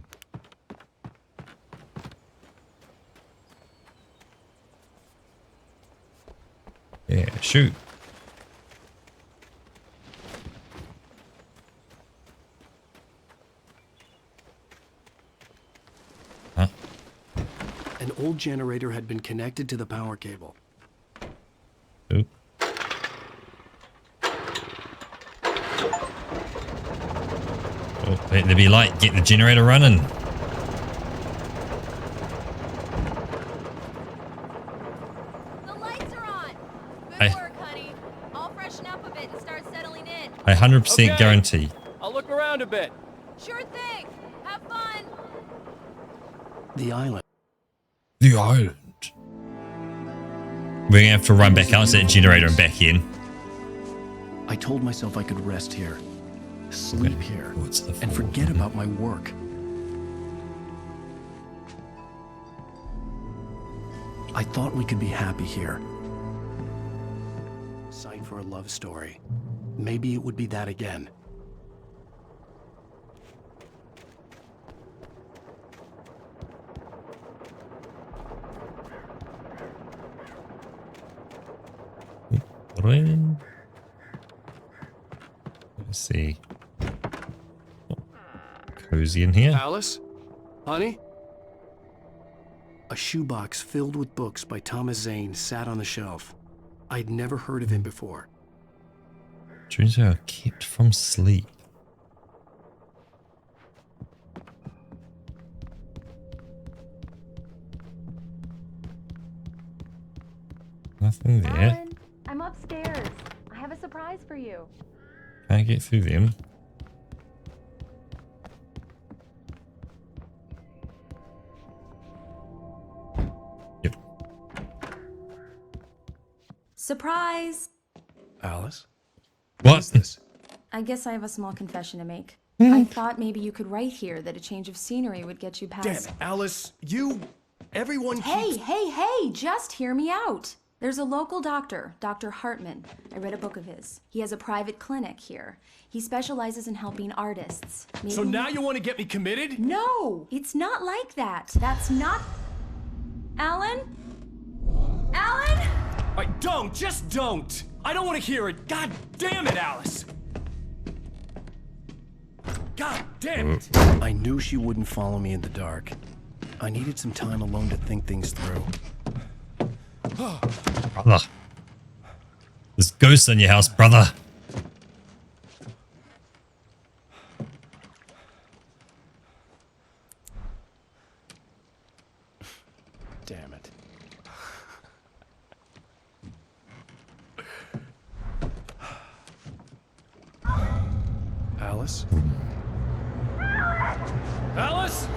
Yeah, shoot. Huh? An old generator had been connected to the power cable. Oop. Oh, let there be light. Get the generator running. The lights are on. I- Good work, honey. I'll freshen up a bit and start settling in. I 100% Okay. guarantee. I'll look around a bit. Sure thing. Have fun. The island. The island. We're gonna have to run back out to that generator and back in. I told myself I could rest here, sleep here, and forget about my work. I thought we could be happy here. Sight for a love story. Maybe it would be that again. Let's see. Oh, cozy in here. Alice? Honey? A shoebox filled with books by Thomas Zane sat on the shelf. I'd never heard of him before. Dreams are kept from sleep. Nothing there. Alan, I'm upstairs. I have a surprise for you. Can't get through them. Yep. Surprise! Alice? What is this? I guess I have a small confession to make. Hmm. I thought maybe you could write here that a change of scenery would get you past... Damn it, Alice, everyone keeps... Hey, just hear me out. There's a local doctor, Dr. Hartman. I read a book of his. He has a private clinic here. He specializes in helping artists. So now you want to get me committed? No, it's not like that. That's not... Alan? Alan? Just don't! I don't want to hear it! God damn it, Alice! God damn it! I knew she wouldn't follow me in the dark. I needed some time alone to think things through. Brother. There's ghosts in your house, brother. Damn it. Alice? Alice?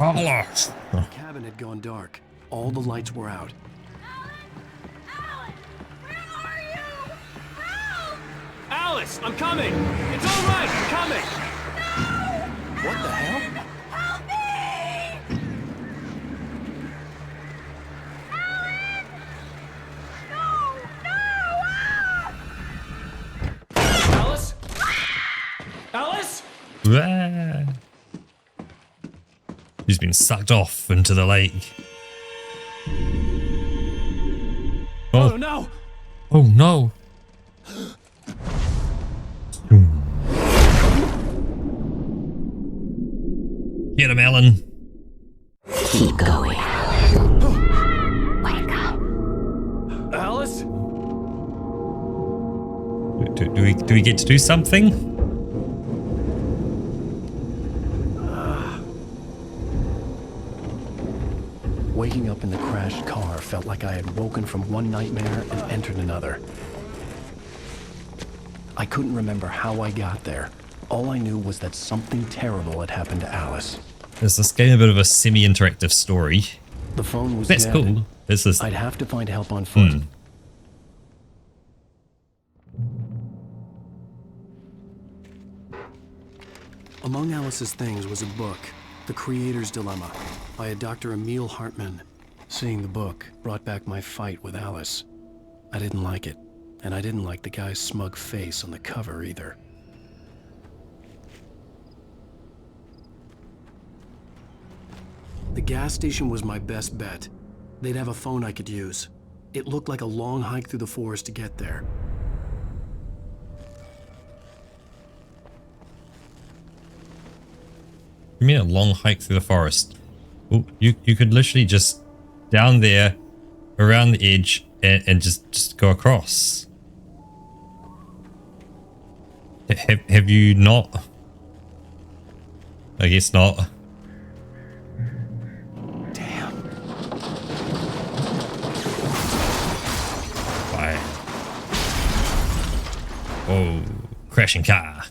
Alice! The cabin had gone dark. All the lights were out. Alan, where are you? Alice, I'm coming! It's all right, I'm coming! What the hell? Help me! Alice? Alice? Ah. She's been sucked off into the lake. Oh no! Oh no! Get him, Alan. Keep going. Wake up. Alice? Do we get to do something? Waking up in the crashed car felt like I had woken from one nightmare and entered another. I couldn't remember how I got there. All I knew was that something terrible had happened to Alice. Is this game a bit of a semi-interactive story? The phone was That's dead. cool. This is. I'd have to find help on foot. Among Alice's things was a book, The Creator's Dilemma, by a Dr. Emil Hartmann. Seeing the book brought back my fight with Alice. I didn't like it, and I didn't like the guy's smug face on the cover either. The gas station was my best bet. They'd have a phone I could use. It looked like a long hike through the forest to get there. You mean a long hike through the forest? Oh, you could literally just down there, around the edge, and just go across. Have you not? I guess not. Damn. Bye. Oh, crashing car.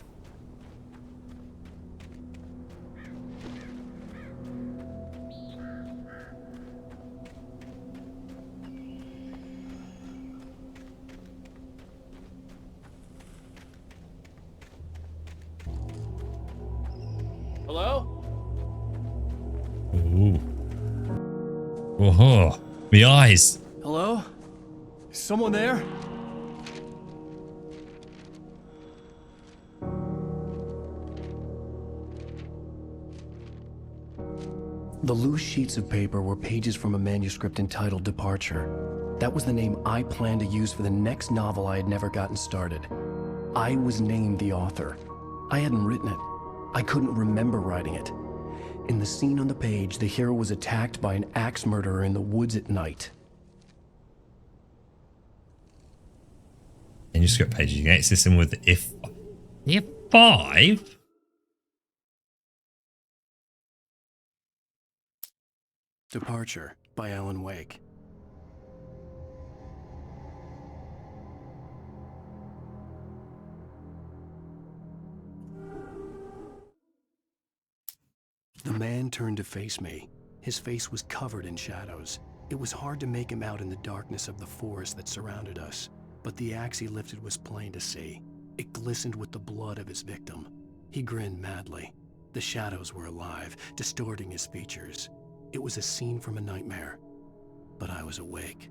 Hello? Ooh. Oh, my eyes. Hello? Is someone there? The loose sheets of paper were pages from a manuscript entitled Departure. That was the name I planned to use for the next novel I had never gotten started. I was named the author. I hadn't written it. I couldn't remember writing it. In the scene on the page, the hero was attacked by an axe murderer in the woods at night. Manuscript pages. You can access them with F5. Departure by Alan Wake. The man turned to face me. His face was covered in shadows. It was hard to make him out in the darkness of the forest that surrounded us, but the axe he lifted was plain to see. It glistened with the blood of his victim. He grinned madly. The shadows were alive, distorting his features. It was a scene from a nightmare, but I was awake.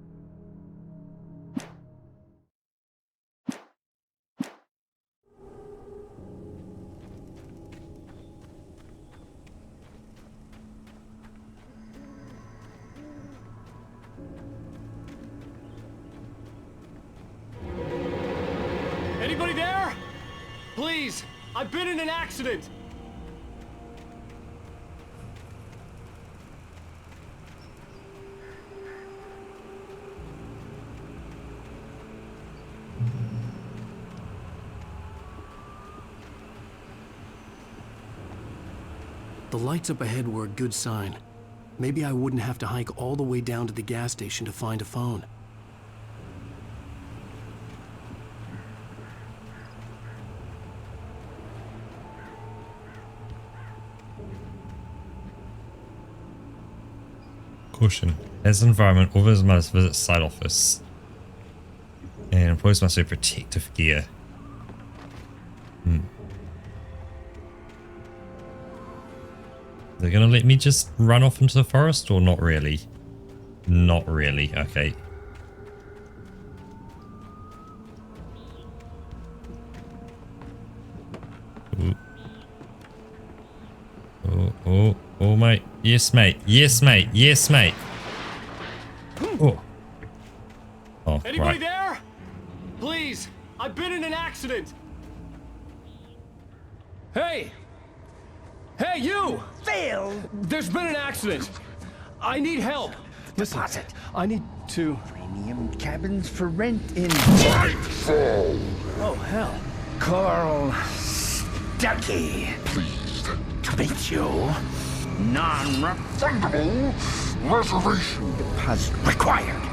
Anybody there? Please, I've been in an accident. The lights up ahead were a good sign. Maybe I wouldn't have to hike all the way down to the gas station to find a phone. Caution. As environment, all visitors must visit site office. And employees must wear protective gear. They're gonna let me just run off into the forest or not really? Not really. Okay. Ooh. Oh, mate. Yes, mate. Yes, mate. Yes, mate. Oh. Oh, Anybody right. there? Please, I've been in an accident. Hey! Hey, you! Phil! There's been an accident. I need help. Listen, I need to... Premium cabins for rent in... Oh, hell. Carl Stuckey. Pleased to meet you. Non-refundable reservation deposit required.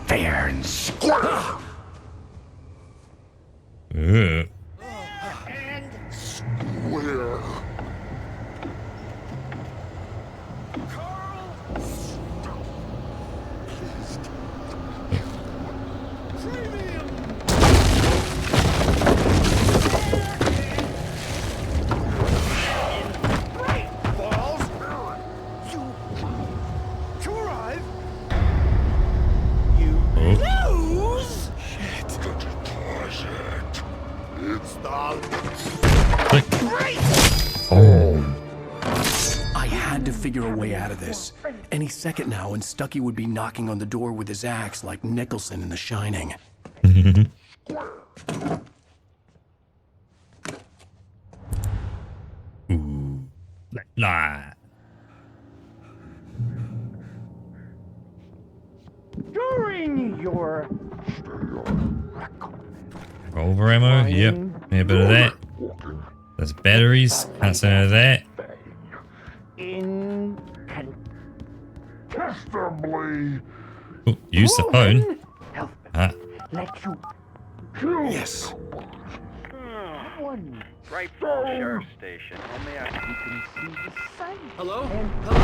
Fair and square. Ugh. And square. I had to figure a way out of this. Any second now, and Stuckey would be knocking on the door with his axe like Nicholson in The Shining. Ooh. Nah. During your Revolver ammo. Yep. A bit of that. There's batteries. Can't say none of that. incontestably Ooh, use the phone. Ah. let you Yes. one Right from the sheriff's station. Only I you can see the sight. Hello? And Hello?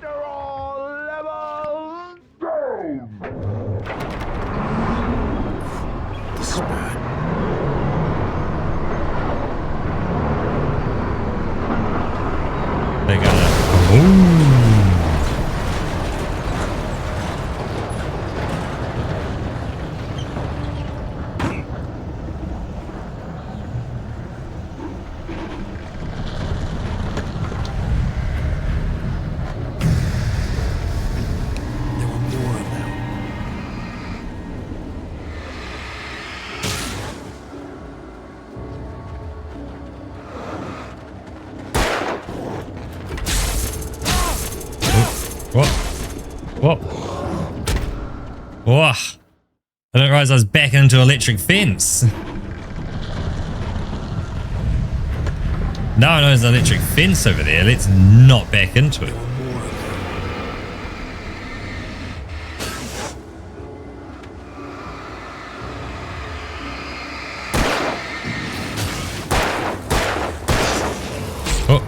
cholesterol levels down. This is bad. They got a... Ooh. There were more of them. What? What? Whoa. I didn't realize I was back into electric fence. Now I know there's an electric fence over there. Let's not back into it. Oh.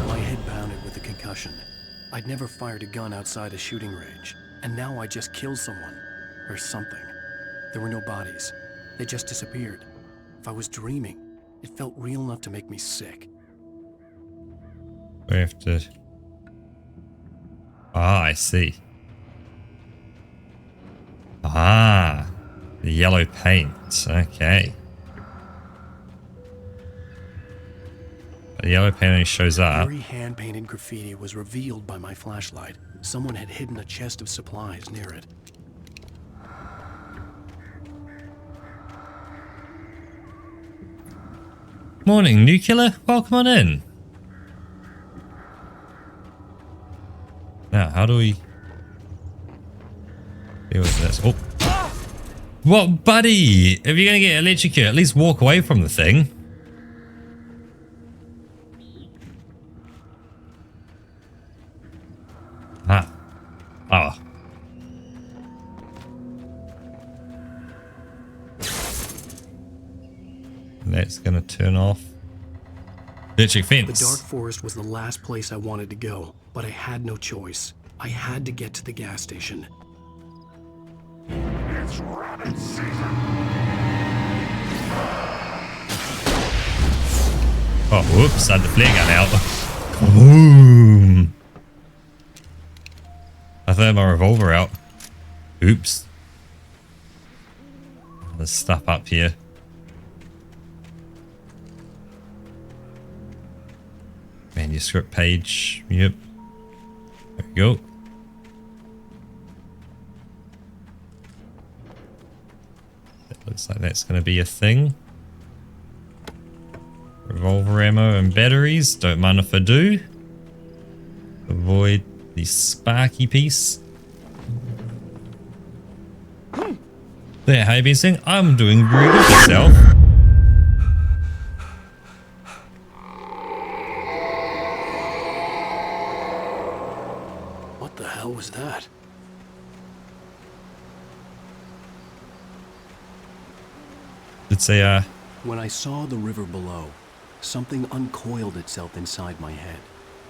My head pounded with the concussion. I'd never fired a gun outside a shooting range, and now I just killed someone. Or something. There were no bodies. They just disappeared. If I was dreaming, it felt real enough to make me sick. We have to... Ah, I see. Ah, the yellow paint. Okay. The yellow paint only shows up. Very hand-painted graffiti was revealed by my flashlight. Someone had hidden a chest of supplies near it. Morning, nuclear. Welcome on in. Now, how do we deal with this? Oh. What, buddy? If you're going to get electrocuted, at least walk away from the thing. Ah. Oh. That's going to turn off. Electric fence. The dark forest was the last place I wanted to go, but I had no choice. I had to get to the gas station. It's rabbit season. Oh, whoops, I had the flare gun out. Boom! I thought I had my revolver out. Oops. There's stuff up here. Manuscript page. Yep. There we go. That looks like that's going to be a thing. Revolver ammo and batteries. Don't mind if I do. Avoid the sparky piece. There, how you been saying? I'm doing very good myself. What the hell was that? It's a, When I saw the river below, something uncoiled itself inside my head.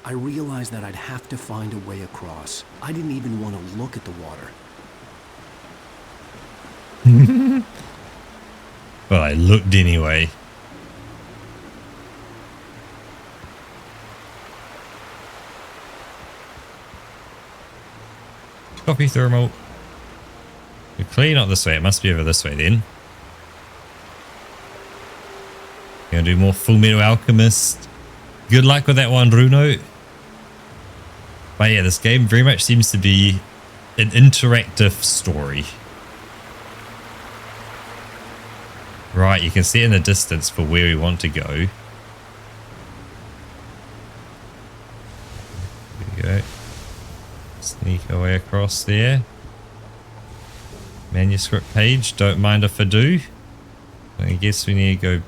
I realized that I'd have to find a way across. I didn't even want to look at the water. Well, I looked anyway. Copy thermal. We're clean up this way. It must be over this way then. Gonna do more Full Metal Alchemist. Good luck with that one, Bruno. But yeah, this game very much seems to be an interactive story. Right, you can see in the distance for where we want to go. There we go. Sneak our way across there. Manuscript page, don't mind if I do. I guess we need to go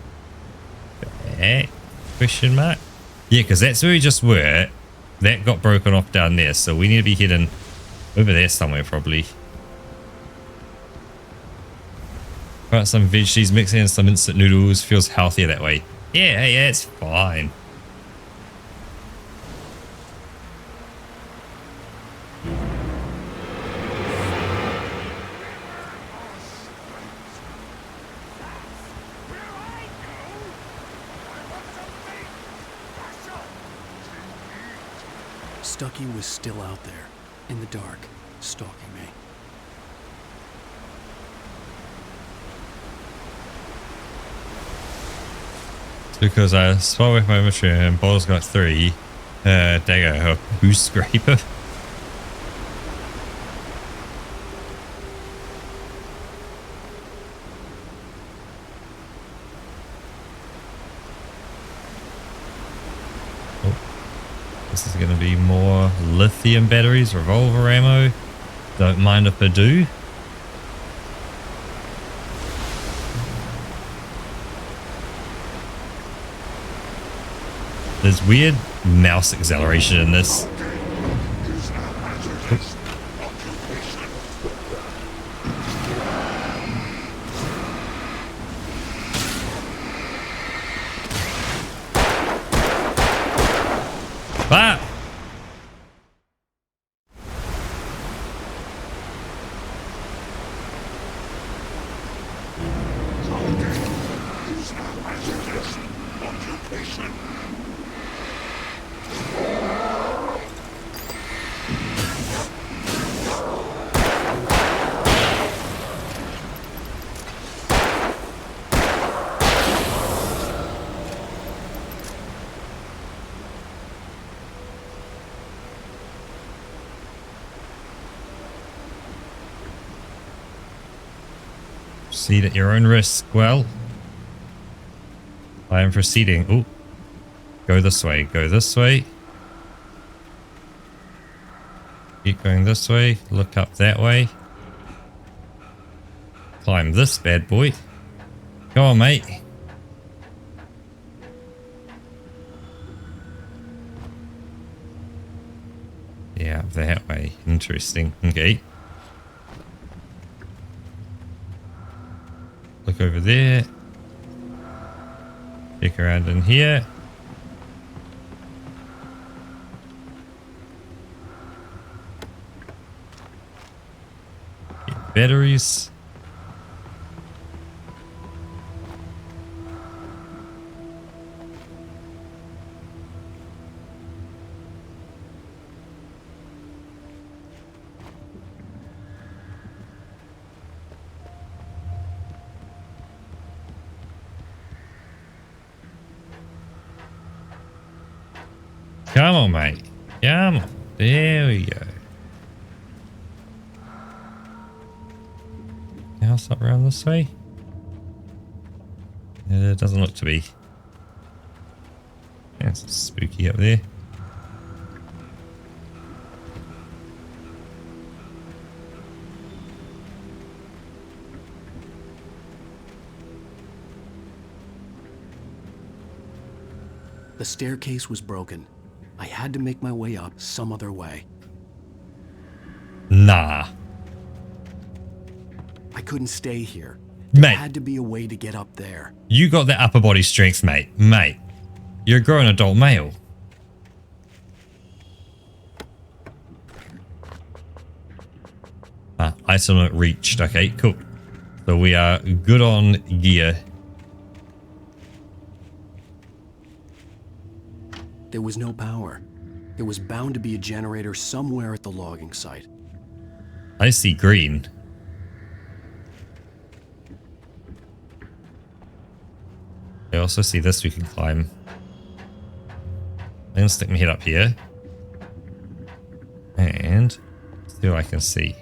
back? Question mark? Yeah, because that's where we just were. That got broken off down there, so we need to be heading over there somewhere probably. Got some veggies, mixing in some instant noodles. Feels healthier that way. Yeah, yeah, it's fine. Stucky was still out there, in the dark, stalking me. It's because I swore with my machine and Ball's got 3. Dagger, a poo scraper. This is going to be more lithium batteries, revolver ammo. Don't mind if I do. There's weird mouse acceleration in this. Ah! Proceed at your own risk. Well, I am proceeding. Oh, go this way. Go this way. Keep going this way. Look up that way. Climb this bad boy. Go on, mate. Yeah, up that way. Interesting. Okay. Look over there. Check around in here. batteries. Come on, mate. Come on. There we go. House up around this way? It doesn't look to be. Yeah, it's spooky up there. The staircase was broken. I had to make my way up some other way. Nah. I couldn't stay here. There Mate. had to be a way to get up there. You got that upper body strength, mate. Mate. You're a grown adult male. Item reached. Okay, cool. So we are good on gear. There was no power. There was bound to be a generator somewhere at the logging site. I see green. I also see this we can climb. I'm gonna stick my head up here. And see what I can see.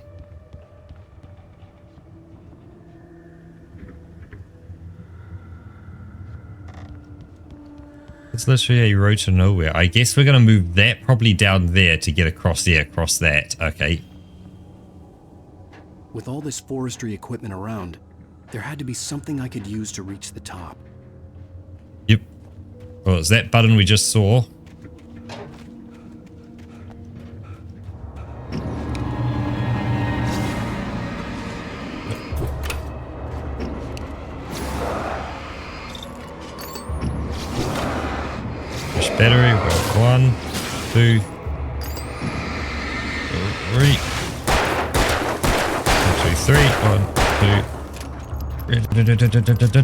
It's literally a road to nowhere. I guess we're going to move that probably down there to get across there, across that. Okay. With all this forestry equipment around, there had to be something I could use to reach the top. Yep. Well, it's that button we just saw. Battery, well, 1, 2, 3. 1, 2, 3. 1,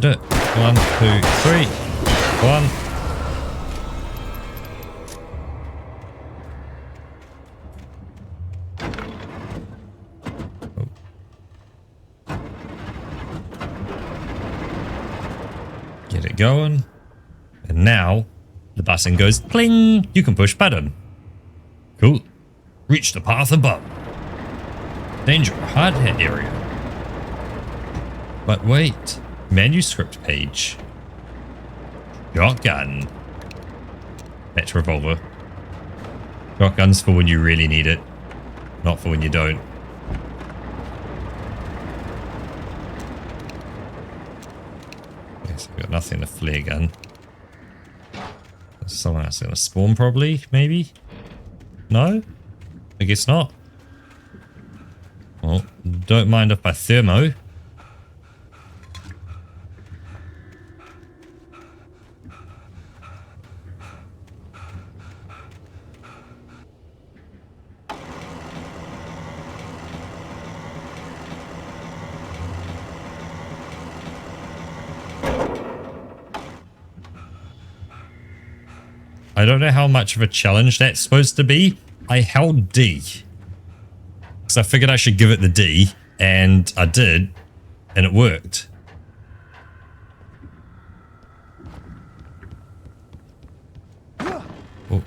2. 1, 2, 3. 1. Get it going. And now the button goes cling. You can push button. Cool. Reach the path above. Danger, hard hit area. But wait. Manuscript page. Shotgun. That's revolver. Shotgun's for when you really need it. Not for when you don't. Yes, we've got nothing to flare gun. Someone else gonna spawn probably, maybe? No? I guess not. Well, don't mind if I thermo. I don't know how much of a challenge that's supposed to be. I held D. Because I figured I should give it the D. And I did. And it worked. Oh.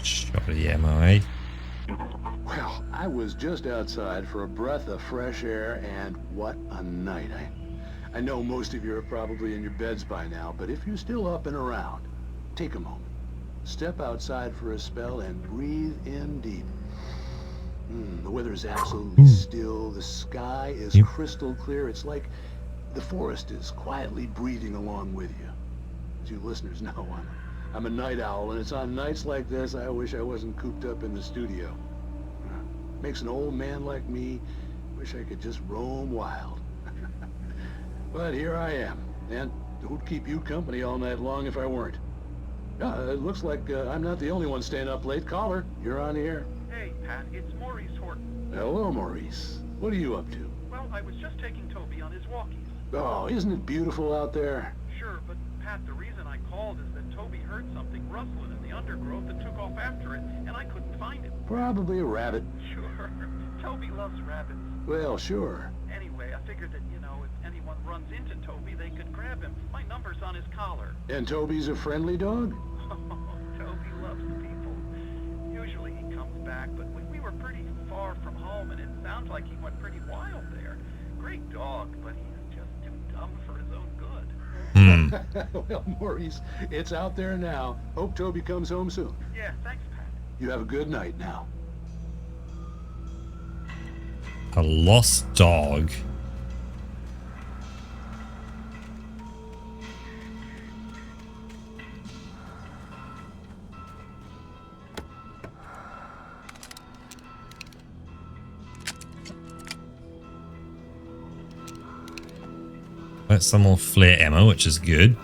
Shotty ammo, eh? Well, I was just outside for a breath of fresh air, and what a night. I know most of you are probably in your beds by now, but if you're still up and around, take a moment. Step outside for a spell and breathe in deep. The weather is absolutely still. The sky is crystal clear. It's like the forest is quietly breathing along with you. As you listeners know, I'm a night owl, and it's on nights like this I wish I wasn't cooped up in the studio. Makes an old man like me wish I could just roam wild. But here I am, and who'd keep you company all night long if I weren't? It looks like I'm not the only one staying up late. Caller, you're on the air. Hey, Pat, it's Maurice Horton. Hello, Maurice. What are you up to? Well, I was just taking Toby on his walkies. Oh, isn't it beautiful out there? Sure, but Pat, the reason I called is that Toby heard something rustling in the undergrowth and took off after it, and I couldn't find it. Probably a rabbit. Sure. Toby loves rabbits. Well, sure. Anyway, I figured that, if anyone runs into Toby, they could grab him. My number's on his collar. And Toby's a friendly dog? Toby loves people. Usually he comes back, but we were pretty far from home, and it sounds like he went pretty wild there. Great dog, but he's just too dumb for his own good. Well, Maurice, it's out there now. Hope Toby comes home soon. Yeah, thanks, Pat. You have a good night now. A lost dog. That's some more flare ammo, which is good.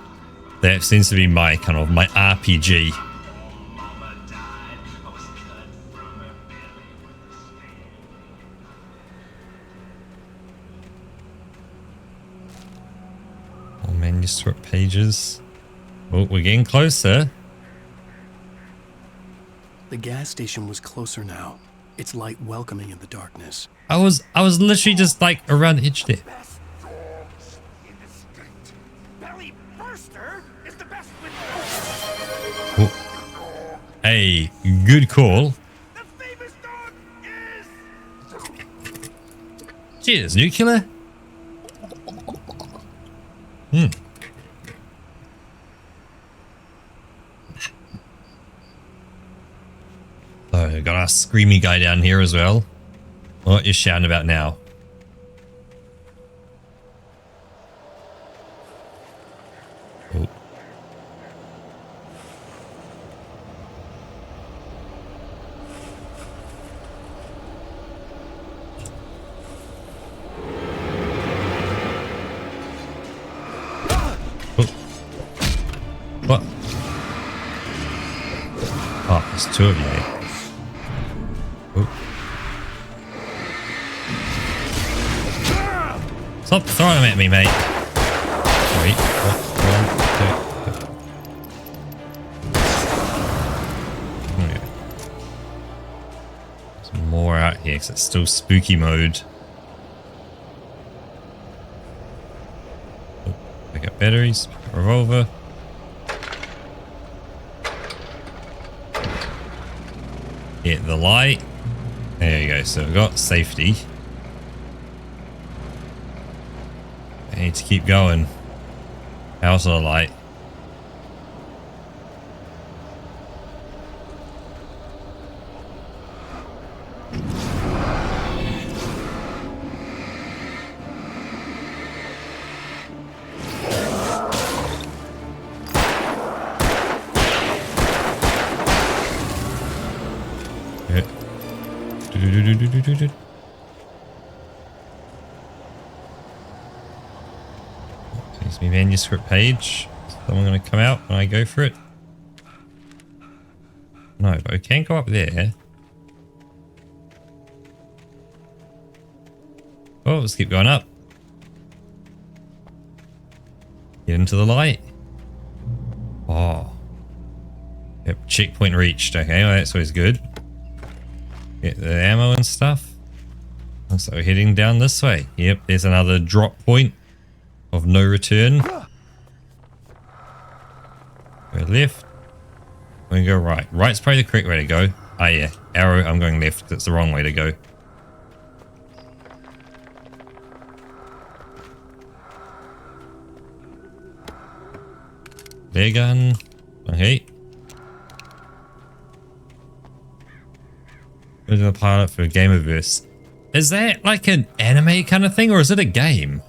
That seems to be my my RPG. More manuscript pages. Oh, we're getting closer. The gas station was closer now, its light welcoming in the darkness. I was literally just like around the edge there. Oh. Hey, good call. Cheers, nuclear. So, got our screamy guy down here as well. What you shouting about now? Oh. What? Oh, there's two of you. Oh. Stop throwing them at me, mate. Wait. One, two. Okay. There's more out here because it's still spooky mode. Oh, pick up batteries, pick up revolver. Hit the light. There you go. So we've got safety. I need to keep going. Out of the light. There's my manuscript page. Is someone going to come out when I go for it? No, but I can't go up there. Oh, let's keep going up. Get into the light. Oh. Yep, checkpoint reached. Okay, well, that's always good. Get the ammo and stuff. So we're heading down this way. Yep, there's another drop point of no return. Go left. We're gonna go right. Right's probably the correct way to go. Ah, yeah. Arrow, I'm going left. That's the wrong way to go. Flare gun. Okay. Original pilot for Gamerverse. Is that like an anime kind of thing, or is it a game?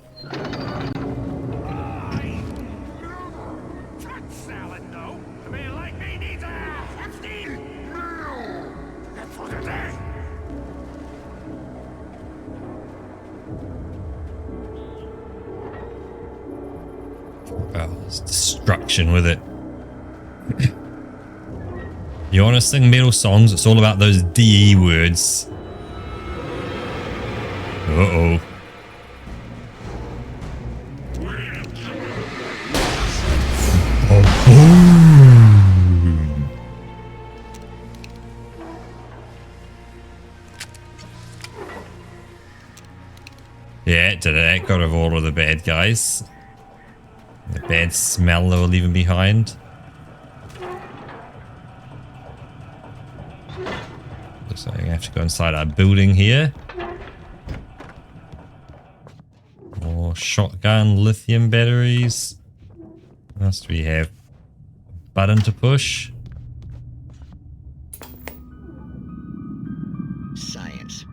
Oh, it's destruction with it. You want to sing metal songs? It's all about those DE words. Uh-oh. Yeah, it did it. It got rid of all of the bad guys. The bad smell they were leaving behind. Looks like I have to go inside our building here. More shotgun lithium batteries. What else do we have? Button to push. Science.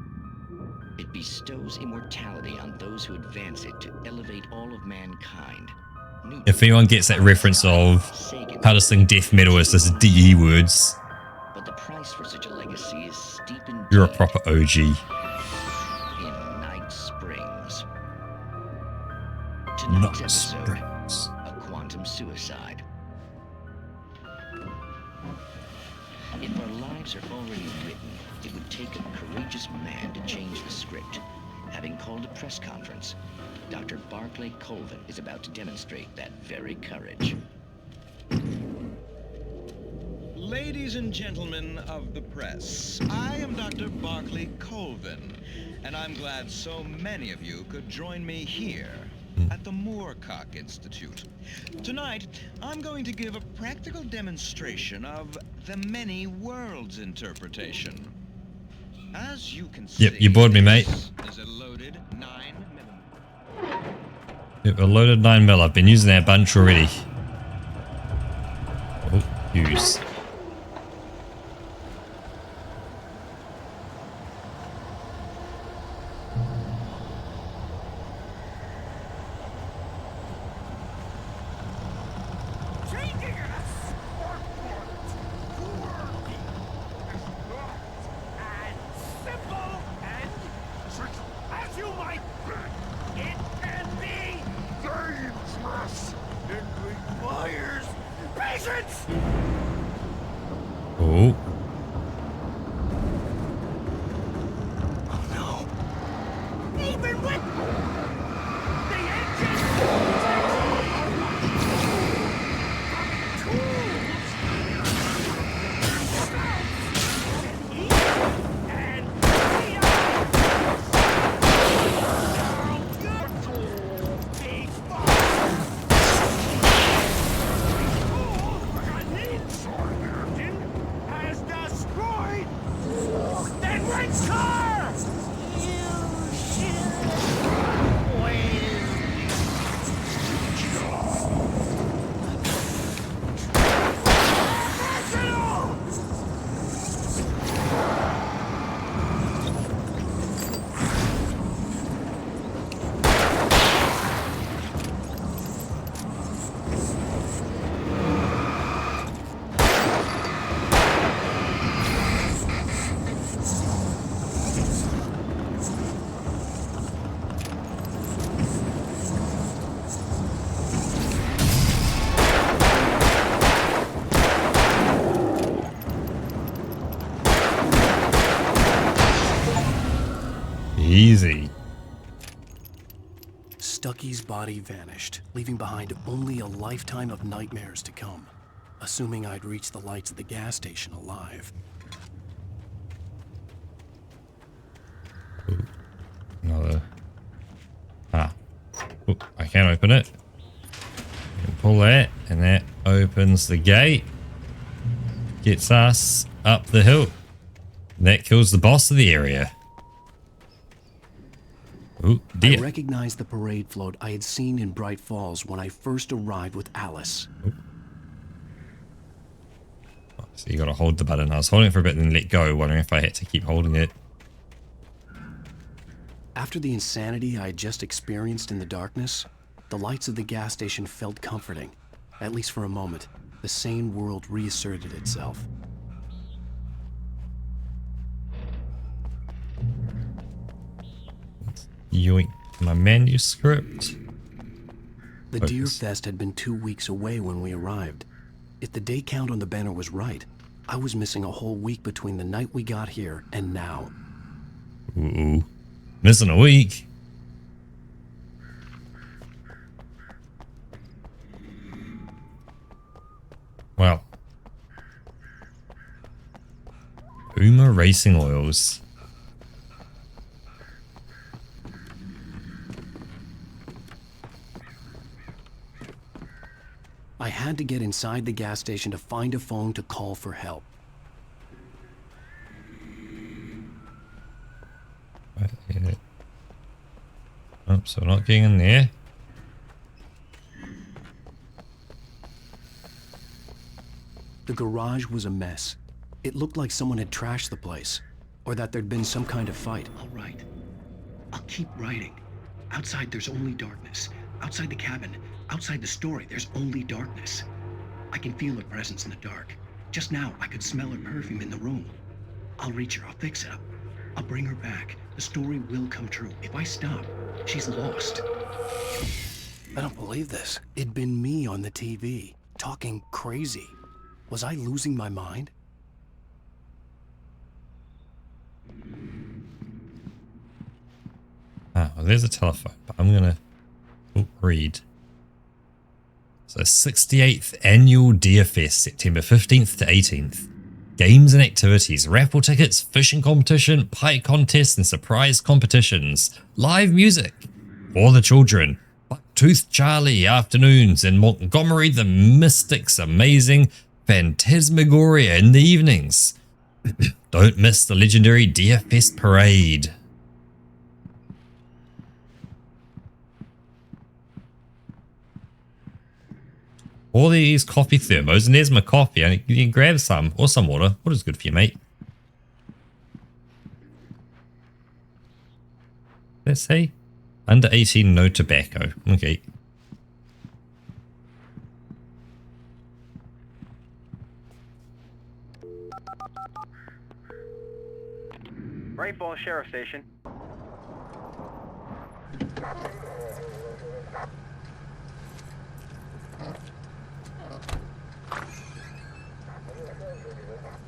It bestows immortality on those who advance it to elevate all of mankind. If anyone gets that reference of how to sing death metal as this DE words, but the price for such a legacy is steep in you're a proper OG. In Night Springs. Tonight's episode, a quantum suicide. If our lives are already written, it would take a courageous man to change the script. Having called a press conference, Dr. Barclay Colvin is about to demonstrate that very courage. Ladies and gentlemen of the press, I am Dr. Barclay Colvin, and I'm glad so many of you could join me here at the Moorcock Institute. Tonight, I'm going to give a practical demonstration of the many worlds interpretation. As you can see, yep, you bored me, mate. Is a loaded 9mm. Yep, a loaded 9mm. I've been using that bunch already. Oh, use. Oh. Even with the engine has destroyed that red car! You should Easy. Stucky's body vanished, leaving behind only a lifetime of nightmares to come, assuming I'd reach the lights at the gas station alive. Ooh, another. Ah. Ooh, I can't open it. You can pull that, and that opens the gate. Gets us up the hill. And that kills the boss of the area. Ooh, dear. I recognized the parade float I had seen in Bright Falls when I first arrived with Alice. Ooh. So you gotta hold the button. I was holding it for a bit and then let go, wondering if I had to keep holding it. After the insanity I had just experienced in the darkness, the lights of the gas station felt comforting. At least for a moment, the sane world reasserted itself. Yoink. My manuscript. The Focus. Deer Fest had been 2 weeks away when we arrived. If the day count on the banner was right, I was missing a whole week between the night we got here and now. Ooh. Missing a week. Wow. Puma Racing Oils. I had to get inside the gas station to find a phone to call for help. Oh, so we're not getting in there. The garage was a mess. It looked like someone had trashed the place, or that there'd been some kind of fight. All right. I'll keep writing. Outside, there's only darkness. Outside the cabin, outside the story, there's only darkness. I can feel her presence in the dark. Just now, I could smell her perfume in the room. I'll reach her. I'll fix it up. I'll bring her back. The story will come true. If I stop, she's lost. I don't believe this. It'd been me on the TV, talking crazy. Was I losing my mind? Ah, well, there's a telephone, but I'm gonna read. So 68th Annual Deer Fest, September 15th to 18th. Games and activities, raffle tickets, fishing competition, pie contest, and surprise competitions. Live music for the children. Bucktooth Charlie afternoons in Montgomery, the Mystics amazing Phantasmagoria in the evenings. Don't miss the legendary Deer Fest parade. All these coffee thermos, and there's my coffee. And you can grab some or some water. Water's good for you, mate. Let's say under 18, no tobacco. Okay. Great Falls Sheriff Station.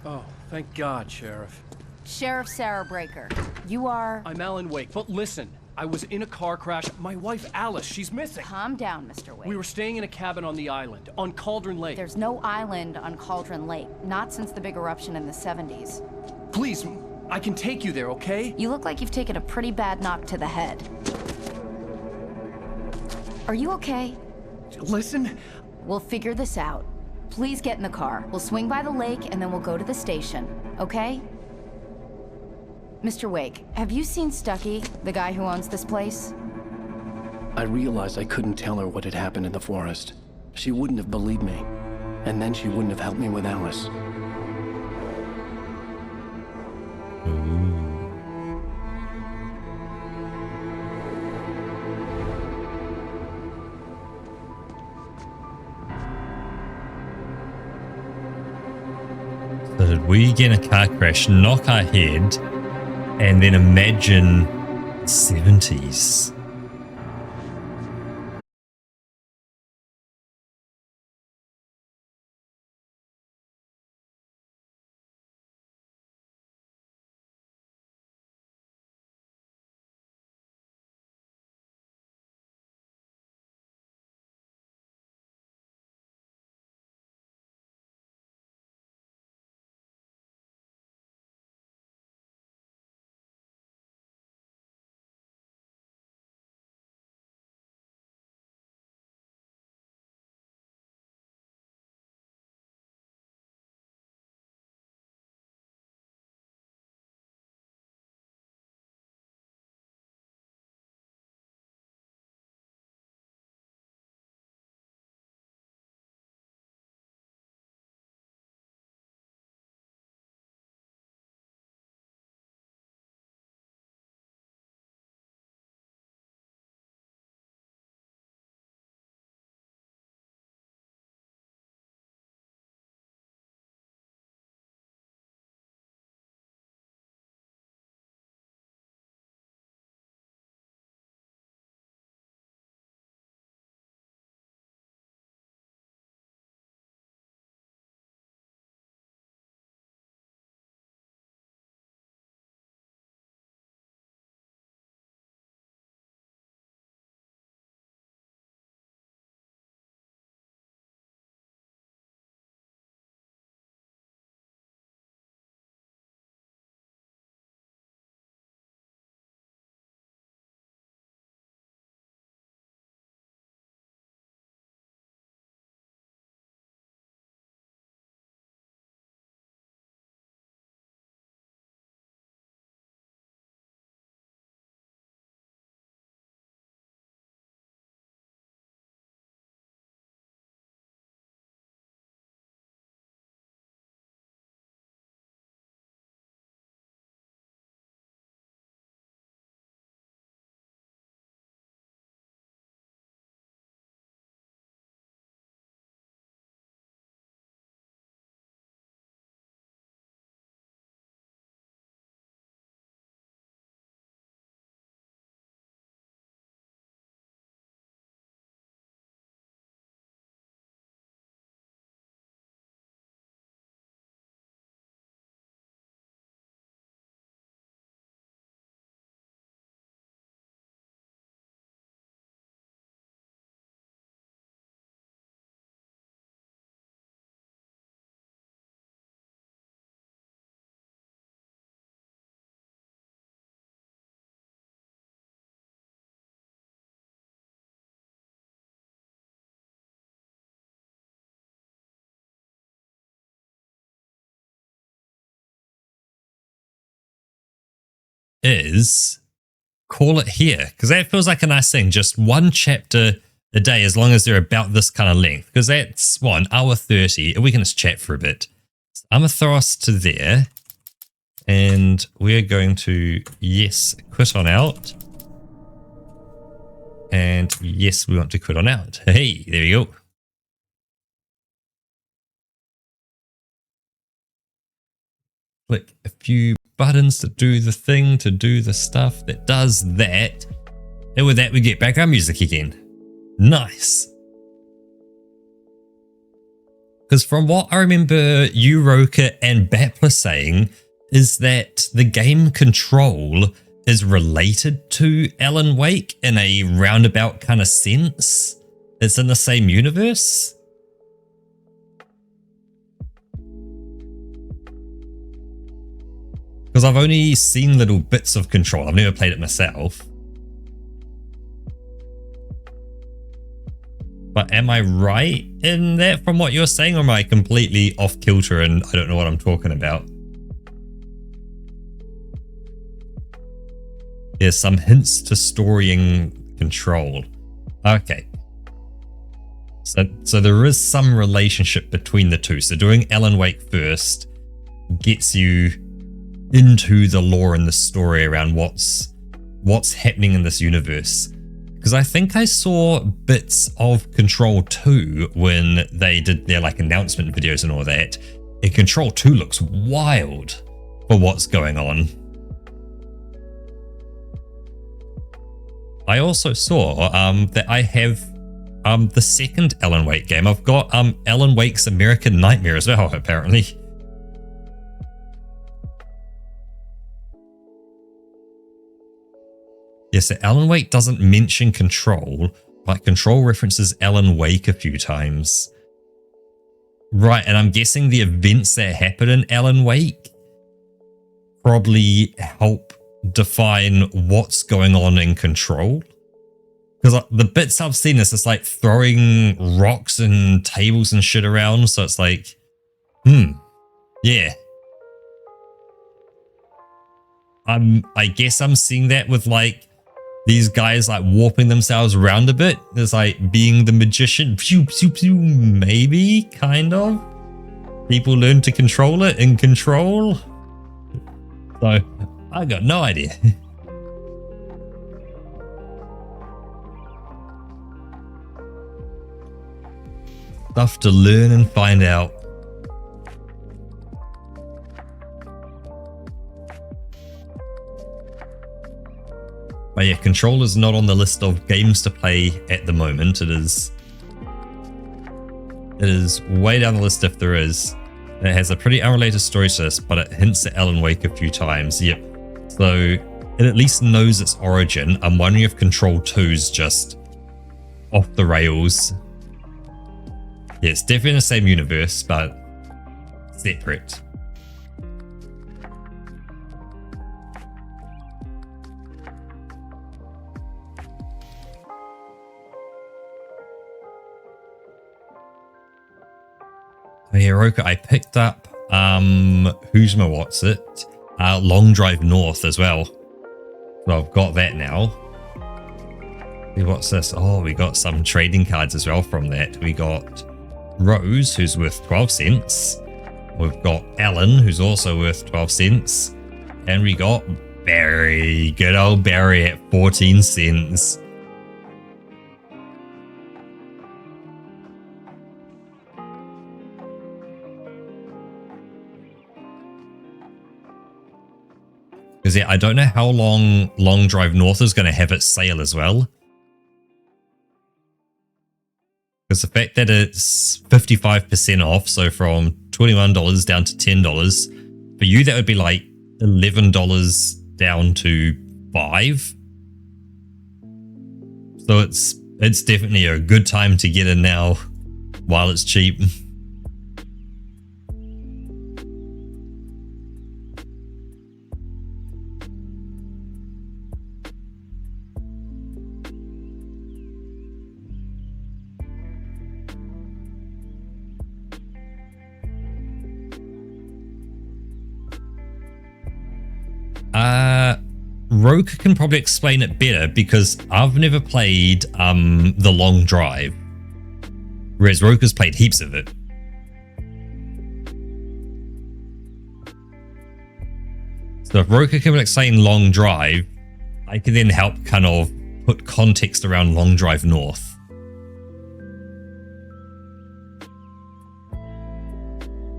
Oh, thank God, Sheriff. Sheriff Sarah Breaker. You are... I'm Alan Wake, but listen. I was in a car crash. My wife, Alice, she's missing. Calm down, Mr. Wake. We were staying in a cabin on the island, on Cauldron Lake. There's no island on Cauldron Lake. Not since the big eruption in the 70s. Please, I can take you there, okay? You look like you've taken a pretty bad knock to the head. Are you okay? Listen. We'll figure this out. Please get in the car. We'll swing by the lake and then we'll go to the station, okay? Mr. Wake, have you seen Stucky, the guy who owns this place? I realized I couldn't tell her what had happened in the forest. She wouldn't have believed me. And then she wouldn't have helped me with Alice. So did we get in a car crash, knock our head, and then imagine 70s? is call it here, because that feels like a nice thing. Just one chapter a day, as long as they're about this kind of length, because that's what, an hour 30, and we can just chat for a bit. So I'm gonna throw us to there, and we're going to, yes, quit on out, and yes, we want to quit on out. Hey, there we go. Click a few buttons to do the thing, to do the stuff that does that. And with that, we get background music again. Nice. Because from what I remember you, Roka, and Bappler saying, is that the game Control is related to Alan Wake in a roundabout kind of sense. It's in the same universe. Because I've only seen little bits of Control. I've never played it myself. But am I right in that from what you're saying, or am I completely off kilter and I don't know what I'm talking about? There's some hints to storying Control. Okay. So there is some relationship between the two. So doing Alan Wake first gets you into the lore and the story around what's happening in this universe. Because I think I saw bits of Control 2 when they did their like announcement videos and all that. And Control 2 looks wild for what's going on. I also saw that I have the second Alan Wake game. I've got Alan Wake's American Nightmare as well, apparently. Yes, so Alan Wake doesn't mention Control, but Control references Alan Wake a few times. Right, and I'm guessing the events that happen in Alan Wake probably help define what's going on in Control. Because the bits I've seen is just like throwing rocks and tables and shit around, so it's like, yeah. I guess I'm seeing that with like these guys like warping themselves around a bit. There's like being the magician, pew, pew, pew, maybe, kind of. People learn to control it in Control. So, I got no idea. Stuff to learn and find out. But yeah, Control is not on the list of games to play at the moment. It is way down the list if there is. It has a pretty unrelated story to this, but it hints at Alan Wake a few times. Yep. So it at least knows its origin. I'm wondering if Control 2 is just off the rails. Yeah, it's definitely in the same universe, but separate. Oh yeah, Roka, I picked up who's my what's it? Long Drive North as well. So I've got that now. Hey, what's this? Oh, we got some trading cards as well from that. We got Rose, who's worth 12 cents. We've got Alan, who's also worth 12 cents. And we got Barry, good old Barry at 14 cents. Because yeah, I don't know how long Long Drive North is going to have its sale as well. Because the fact that it's 55% off, so from $21 down to $10, for you that would be like $11 down to $5. So it's definitely a good time to get in now while it's cheap. Roka can probably explain it better because I've never played The Long Drive, whereas Roka's played heaps of it. So if Roka can explain Long Drive, I can then help kind of put context around Long Drive North.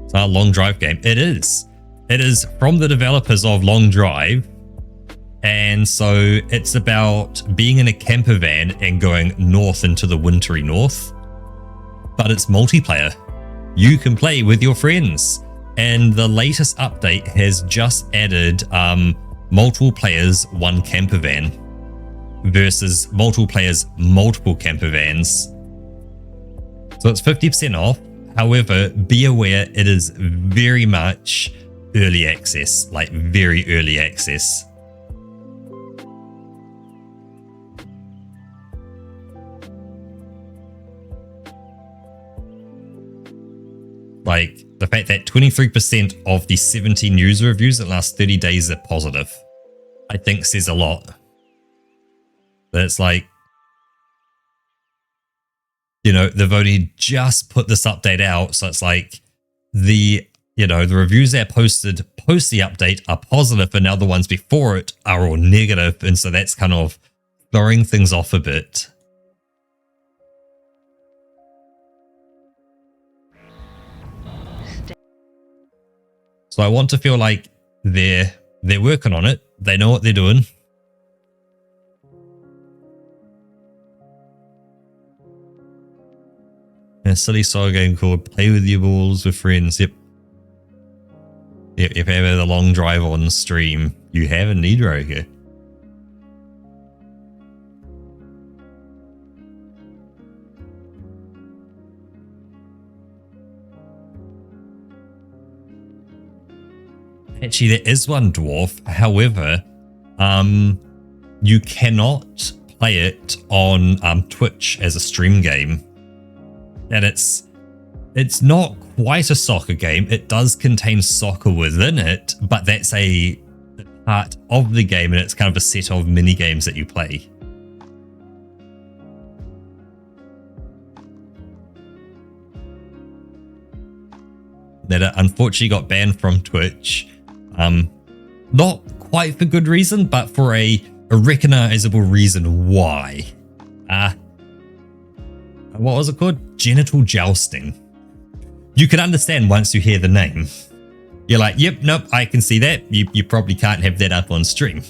It's not a Long Drive game. It is. It is from the developers of Long Drive. And so it's about being in a camper van and going north into the wintry north. But it's multiplayer. You can play with your friends. And the latest update has just added multiple players, one camper van versus multiple players, multiple camper vans. So it's 50% off. However, be aware it is very much early access, like very early access. Like the fact that 23% of the 17 user reviews that last 30 days are positive, I think says a lot. But it's like, you know, they've only just put this update out. So it's like the reviews that are posted post the update are positive and now the ones before it are all negative. And so that's kind of throwing things off a bit. So I want to feel like they're working on it. They know what they're doing. A silly soccer game called Play With Your Balls with Friends. Yep. If you have a Long Drive on stream, you have indeed, Roka. Actually, there is one dwarf. However, you cannot play it on Twitch as a stream game. And it's not quite a soccer game. It does contain soccer within it, but that's a part of the game, and it's kind of a set of mini games that you play. That unfortunately got banned from Twitch. Not quite for good reason, but for a recognizable reason why. What was it called? Genital jousting. You can understand once you hear the name. You're like, yep, nope, I can see that. You probably can't have that up on stream.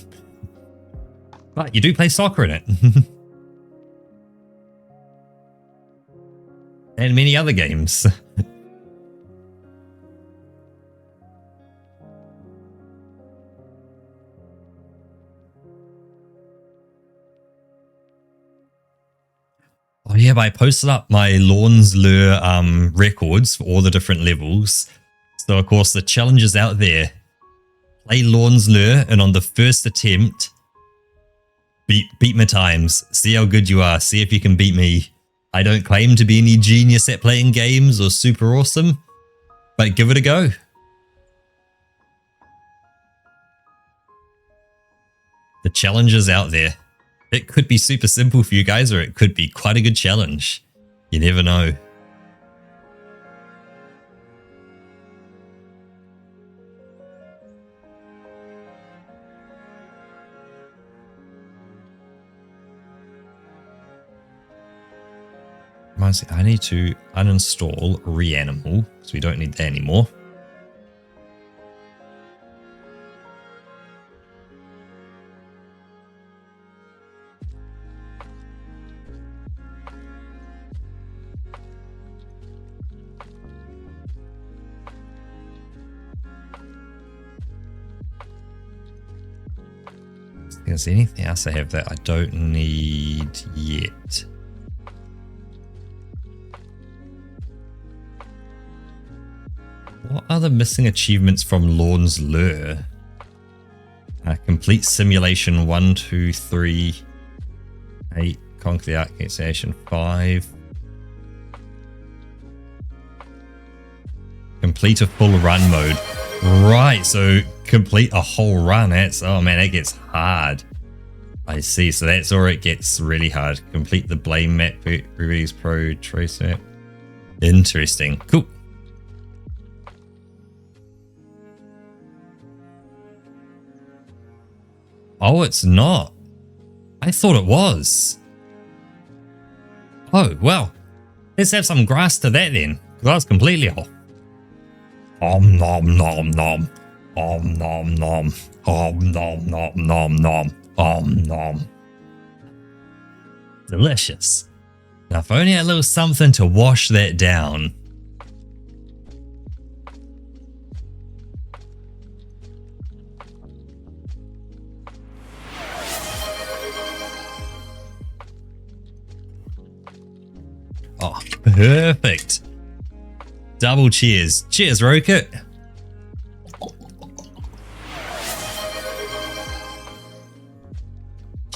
But you do play soccer in it. And many other games. Oh yeah, but I posted up my Lorne's Lure records for all the different levels. So of course the challenge is out there. Play Lorne's Lure and on the first attempt, beat my times. See how good you are. See if you can beat me. I don't claim to be any genius at playing games or super awesome, but give it a go. The challenge is out there. It could be super simple for you guys, or it could be quite a good challenge. You never know. Reminds me, I need to uninstall Reanimal, because we don't need that anymore. Is there anything else I have that I don't need yet? What are the missing achievements from Lorne's Lure? Complete simulation 1, 2, 3, 8, conquer the arcade station 5. Complete a full run mode. Right, so complete a whole run. That's, oh man, that gets hard. I see. So that's where it gets really hard. Complete the blame map, Ruby's Pro trace map. Interesting. Cool. Oh, it's not. I thought it was. Oh, well. Let's have some grass to that then. Because I was completely off. Om nom nom nom. Om nom nom. Om nom nom nom nom. Om nom. Delicious. Now if only a little something to wash that down. Oh, perfect. Double cheers. Cheers, Rocket.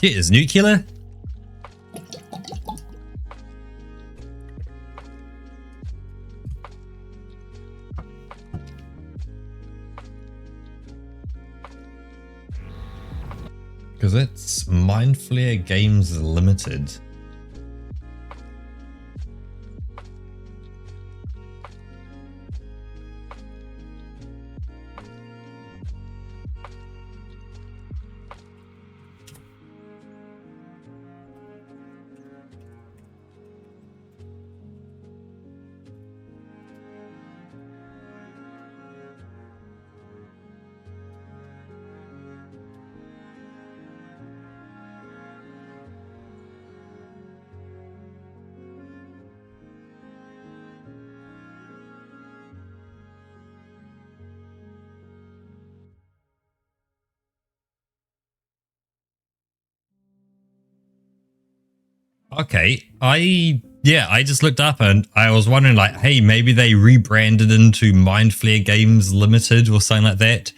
Cheers, Nuclear. Because it's Mind Flare Games Limited. Okay, I just looked up and I was wondering like, hey, maybe they rebranded into Mind Flare Games Limited or something like that.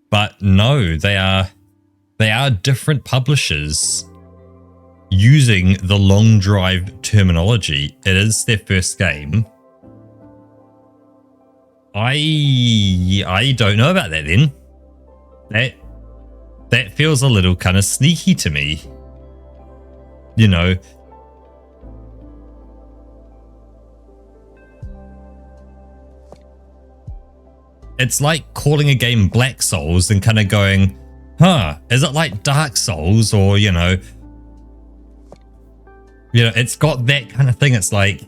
But no, they are different publishers using the Long Drive terminology. It is their first game. I don't know about that then. That feels a little kind of sneaky to me. You know, it's like calling a game Black Souls and kind of going, huh, is it like Dark Souls? Or, you know, it's got that kind of thing. It's like,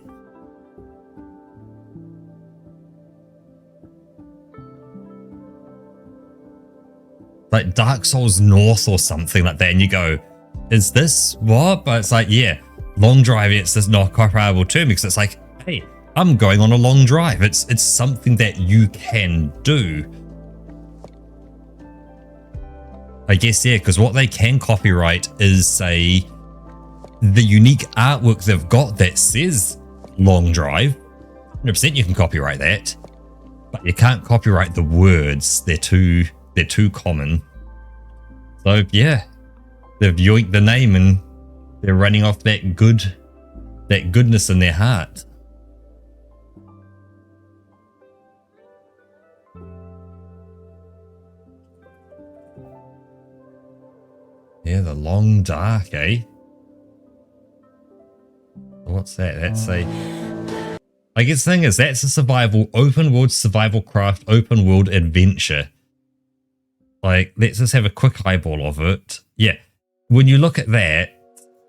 Dark Souls North or something like that. And you go, is this what? But it's like, yeah, long drive, it's just not a copyrightable term because it's like, hey, I'm going on a long drive. It's something that you can do. I guess, yeah, because what they can copyright is, say, the unique artwork they've got that says long drive. 100% you can copyright that. But you can't copyright the words. They're too common. So, yeah, they've yoinked the name and they're running off that goodness in their heart. Yeah, the long dark, eh? What's that? That's a... I guess the thing is, that's a survival, open world survival craft, open world adventure. Like, let's just have a quick eyeball of it. Yeah, when you look at that,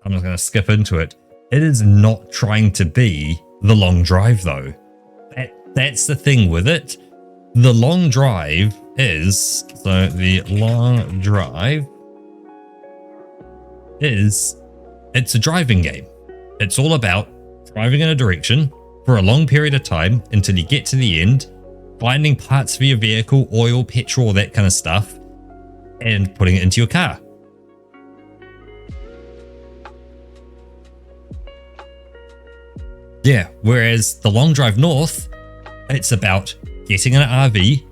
I'm just going to skip into it. It is not trying to be the long drive, though. That's the thing with it. The long drive is... So, the long drive... it's a driving game. It's all about driving in a direction for a long period of time until you get to the end, finding parts for your vehicle, oil, petrol, that kind of stuff, and putting it into your car. Yeah, whereas the long drive north, it's about getting in an RV,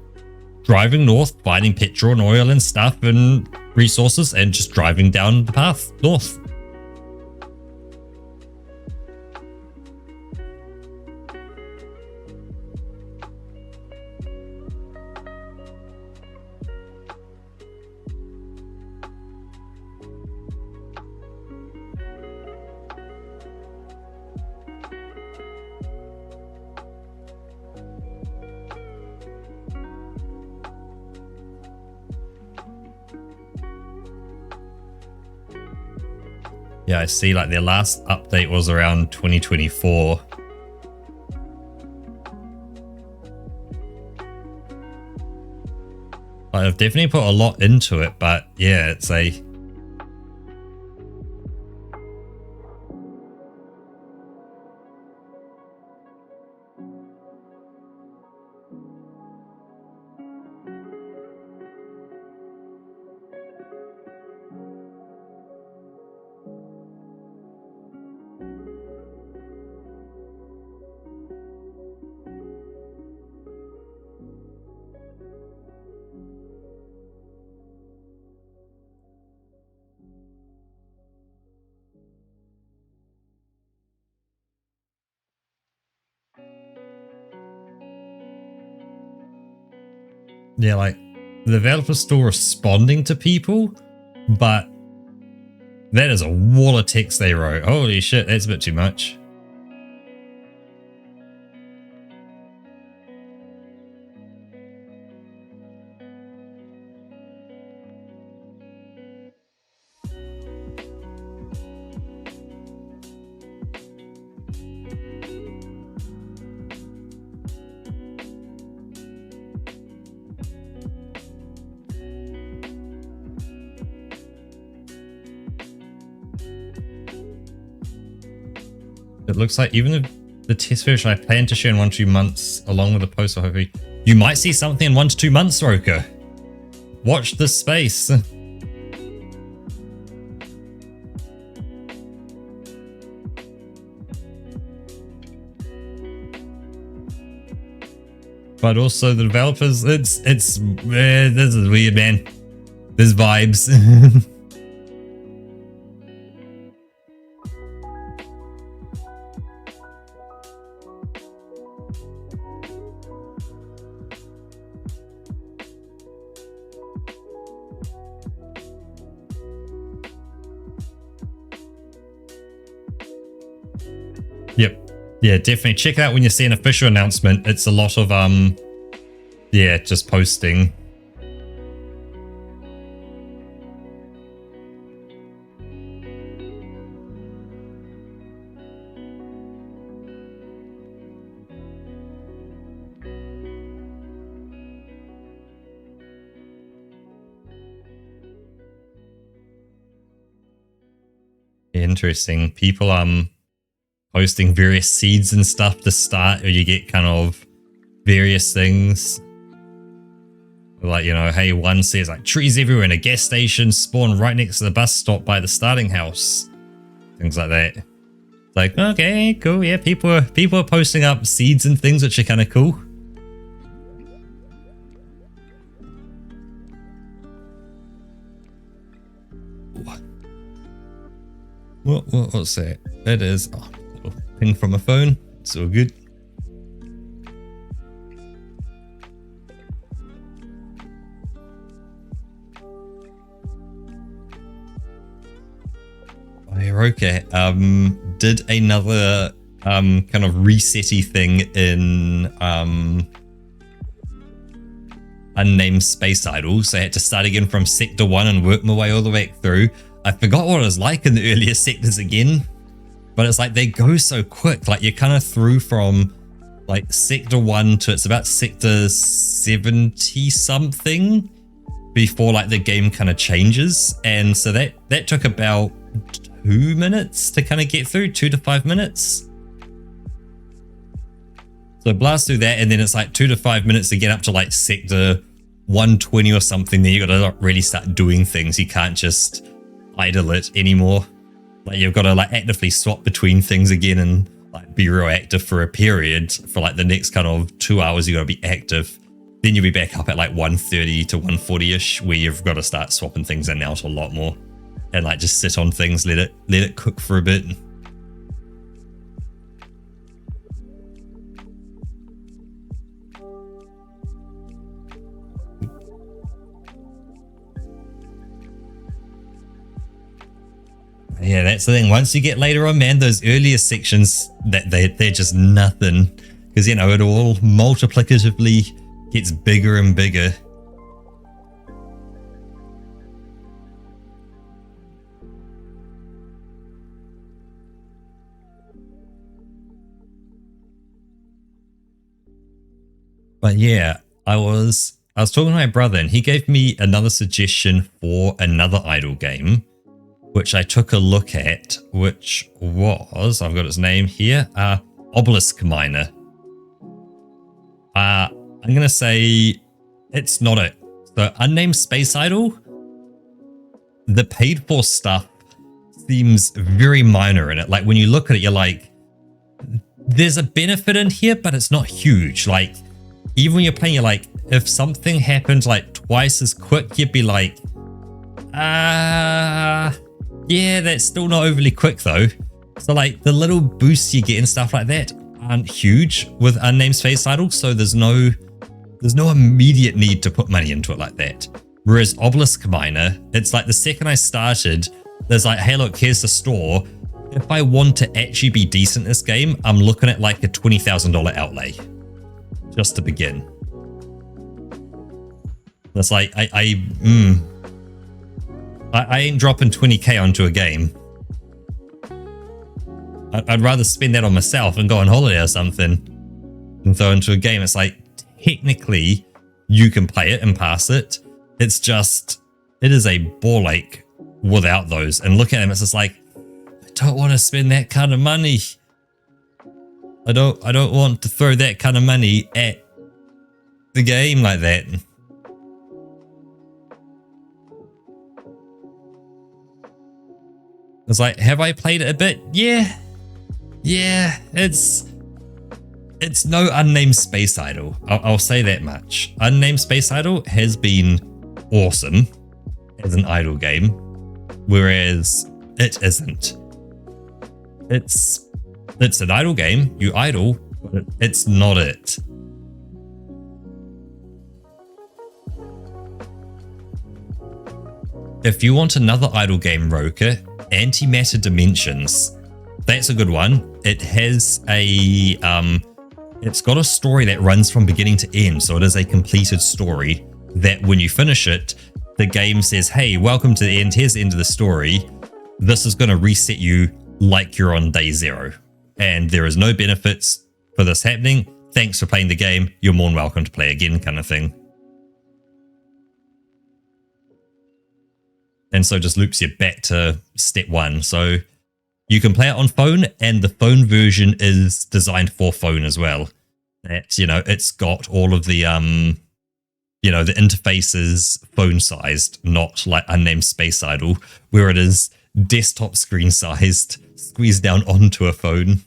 driving north, finding petrol and oil and stuff and resources, and just driving down the path north. Yeah, I see like their last update was around 2024. I've definitely put a lot into it, but yeah, it's a... Yeah, like the developer's still responding to people, but that is a wall of text they wrote. Holy shit, that's a bit too much. It looks like even the test version I plan to share in 1 to 2 months, along with the post, so hopefully you might see something in 1 to 2 months, Roka. Watch this space. But also the developers, this is weird, man. There's vibes. Yep. Yeah, definitely. Check it out when you see an official announcement. It's a lot of, yeah, just posting. Interesting. People, posting various seeds and stuff to start, or you get kind of various things like, you know, hey, one says like trees everywhere in a gas station spawn right next to the bus stop by the starting house, things like that. Like, okay, cool. Yeah, people are posting up seeds and things, which are kind of cool. What's that? That is ping from a phone. It's all good. Okay. Did another kind of resetty thing in unnamed space idol, so I had to start again from sector 1 and work my way all the way through. I forgot what it was like in the earlier sectors again. But it's like they go so quick. Like you're kind of through from like sector 1 to it's about sector 70 something before like the game kind of changes. And so that took about 2 minutes to kind of get through, 2 to 5 minutes. So blast through that, and then it's like 2 to 5 minutes to get up to like sector 120 or something. Then you got to really start doing things. You can't just idle it anymore. Like you've got to like actively swap between things again and like be real active for a period for like the next kind of 2 hours. You got to be active. Then you'll be back up at like 130 to 140ish, where you've got to start swapping things in now a lot more, and like just sit on things, let it cook for a bit. Yeah, that's the thing. Once you get later on, man, those earlier sections, that they're just nothing, because you know it all multiplicatively gets bigger and bigger. But yeah, I was talking to my brother and he gave me another suggestion for another idle game, which I took a look at, which was, I've got its name here, Obelisk Miner. I'm going to say it's not it. So Unnamed Space Idol, the paid for stuff seems very minor in it. Like when you look at it, you're like, there's a benefit in here, but it's not huge. Like even when you're playing, you're like, if something happened like twice as quick, you'd be like, yeah, that's still not overly quick though. So like the little boosts you get and stuff like that aren't huge with Unnamed Space Idol. So there's no immediate need to put money into it like that. Whereas Obelisk Miner, it's like the second I started, there's like, hey, look, here's the store. If I want to actually be decent in this game, I'm looking at like a $20,000 outlay just to begin. That's like, I ain't dropping 20k onto a game. I'd rather spend that on myself and go on holiday or something than throw into a game. It's like, technically, you can play it and pass it. It's just, it is a ball ache without those. And look at them, it's just like, I don't want to spend that kind of money. I don't want to throw that kind of money at the game like that. It's like, have I played it a bit? Yeah. Yeah, it's no Unnamed Space Idol. I'll say that much. Unnamed Space Idol has been awesome as an idle game, whereas it isn't. It's an idle game. You idle, but it's not it. If you want another idle game, Roker, Antimatter Dimensions. That's a good one. It has a it's got a story that runs from beginning to end, so it is a completed story that when you finish it, the game says, hey, welcome to the end, here's the end of the story. This is going to reset you like you're on day zero. And there is no benefits for this happening. Thanks for playing the game. You're more than welcome to play again, kind of thing. And so just loops you back to step one. So you can play it on phone, and the phone version is designed for phone as well. That, you know, it's got all of the, you know, the interfaces phone sized, not like Unnamed Space Idol, where it is desktop screen sized, squeezed down onto a phone.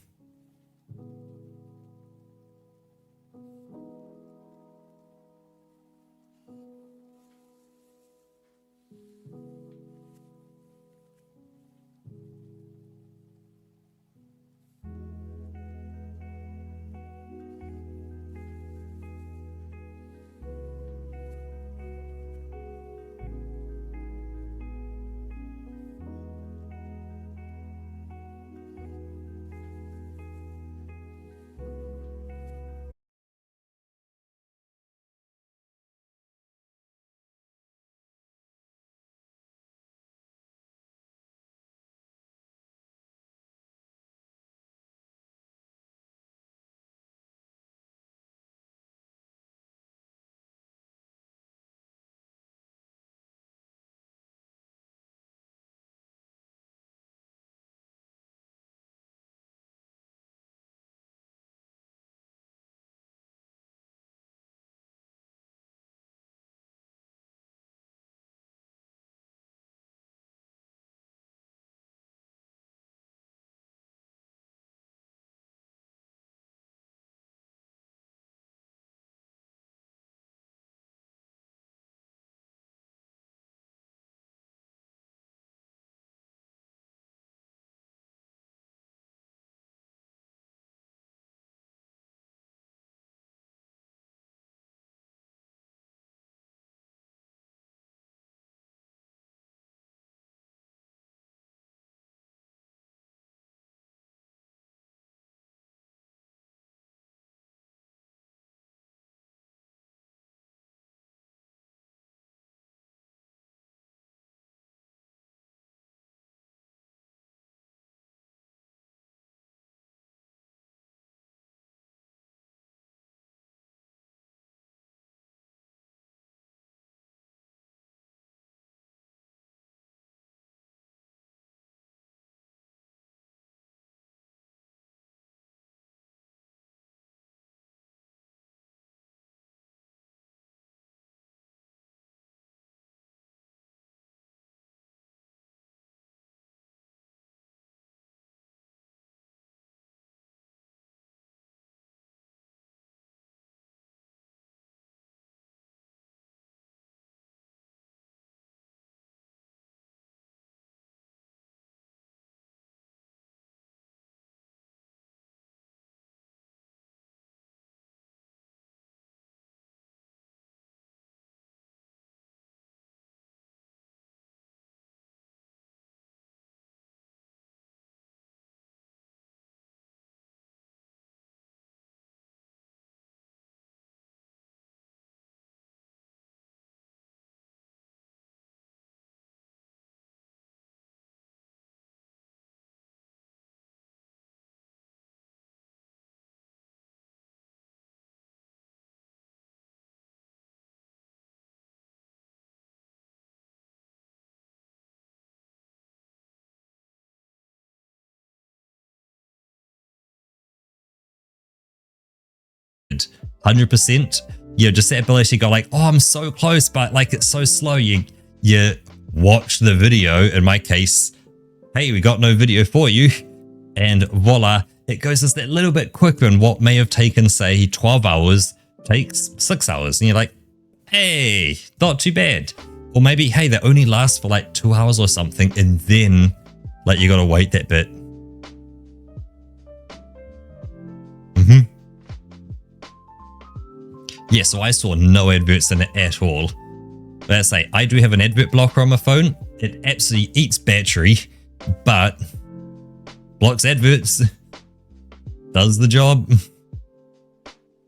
100%. Just that ability to go like, oh, I'm so close, but like it's so slow. You watch the video. In my case, hey, we got no video for you, and voila, it goes just that little bit quicker. And what may have taken, say, 12 hours takes 6 hours, and you're like, hey, not too bad. Or maybe, hey, that only lasts for like 2 hours or something, and then like you gotta wait that bit. Yeah, so I saw no adverts in it at all. But I say, I do have an advert blocker on my phone. It absolutely eats battery, but blocks adverts. Does the job.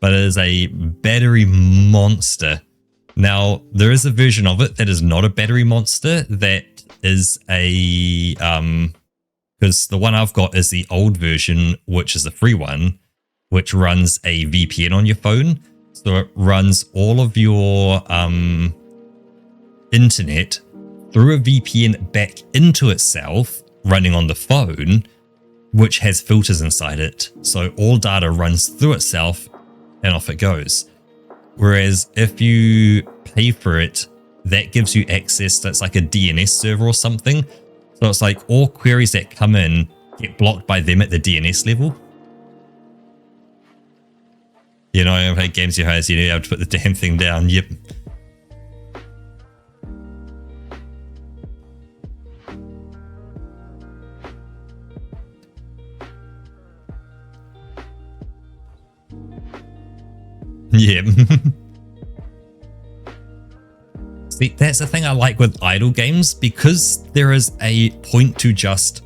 But it is a battery monster. Now, there is a version of it that is not a battery monster. That is a... because the one I've got is the old version, which is the free one, which runs a VPN on your phone. So it runs all of your internet through a VPN back into itself, running on the phone, which has filters inside it. So all data runs through itself and off it goes. Whereas if you pay for it, that gives you access. That's like a DNS server or something. So it's like all queries that come in get blocked by them at the DNS level. You know, I play games you have to put the damn thing down. Yep. Yep. See, that's the thing I like with idle games, because there is a point to just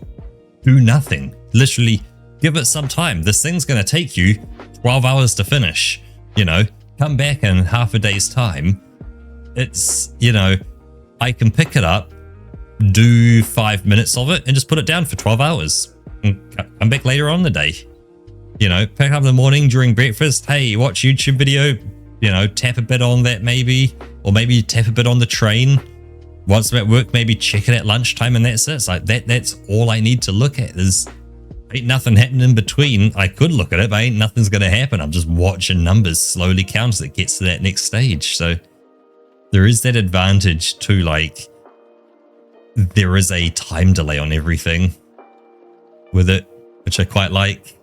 do nothing. Literally, give it some time. This thing's going to take you 12 hours to finish, come back in half a day's time. It's, I can pick it up, do 5 minutes of it and just put it down for 12 hours and come back later on in the day. Pick up in the morning during breakfast. Hey, watch YouTube video, tap a bit on that maybe, or maybe tap a bit on the train. Once I'm at work, maybe check it at lunchtime, and that's it. It's like that's all I need to look at. Ain't nothing happening in between. I could look at it, but ain't nothing's going to happen. I'm just watching numbers slowly count as it gets to that next stage. So there is that advantage to, like, there is a time delay on everything with it, which I quite like.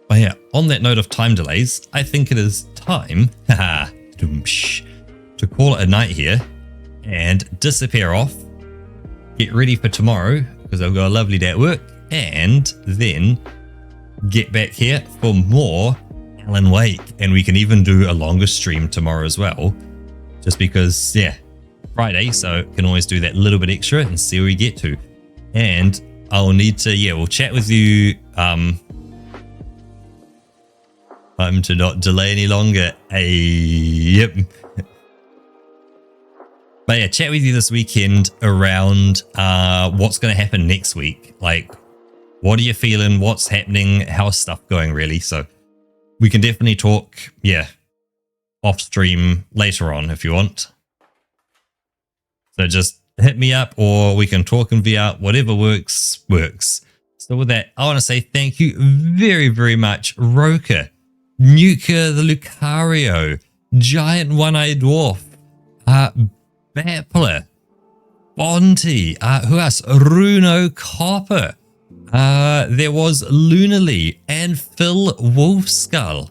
But yeah, on that note of time delays, I think it is time to call it a night here and disappear off, get ready for tomorrow because I've got a lovely day at work, and then get back here for more Alan Wake. And we can even do a longer stream tomorrow as well, just because, yeah, Friday, so can always do that little bit extra and see where we get to. And I'll need to, we'll chat with you to not delay any longer. Yep. But yeah, chat with you this weekend around what's going to happen next week. Like, what are you feeling? What's happening? How's stuff going, really? So we can definitely talk, off stream later on if you want. So just hit me up, or we can talk in VR. Whatever works. So with that, I want to say thank you very, very much, Roka, Nuka the Lucario, Giant One-Eyed Dwarf, Bappler, Bonte, who else? Runo Copper. There was Lunarly and Phil Wolfskull.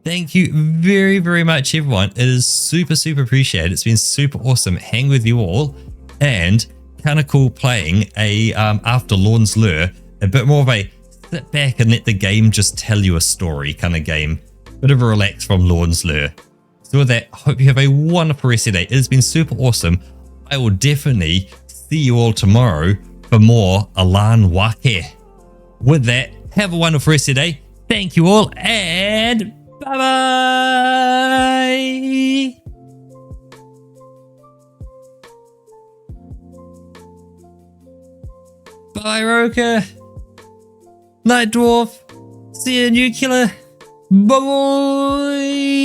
Thank you very, very much, everyone. It is super, super appreciated. It's been super awesome hanging with you all, and kind of cool playing a after Lorne's Lure, a bit more of a sit back and let the game just tell you a story kind of game. Bit of a relax from Lorne's Lure. So with that, I hope you have a wonderful rest of your day. It has been super awesome. I will definitely see you all tomorrow for more Alan Wake. With that, have a wonderful rest of your day. Thank you all, and bye-bye! Bye, Roka. Night Dwarf. See you, Nuclear. Bye-bye!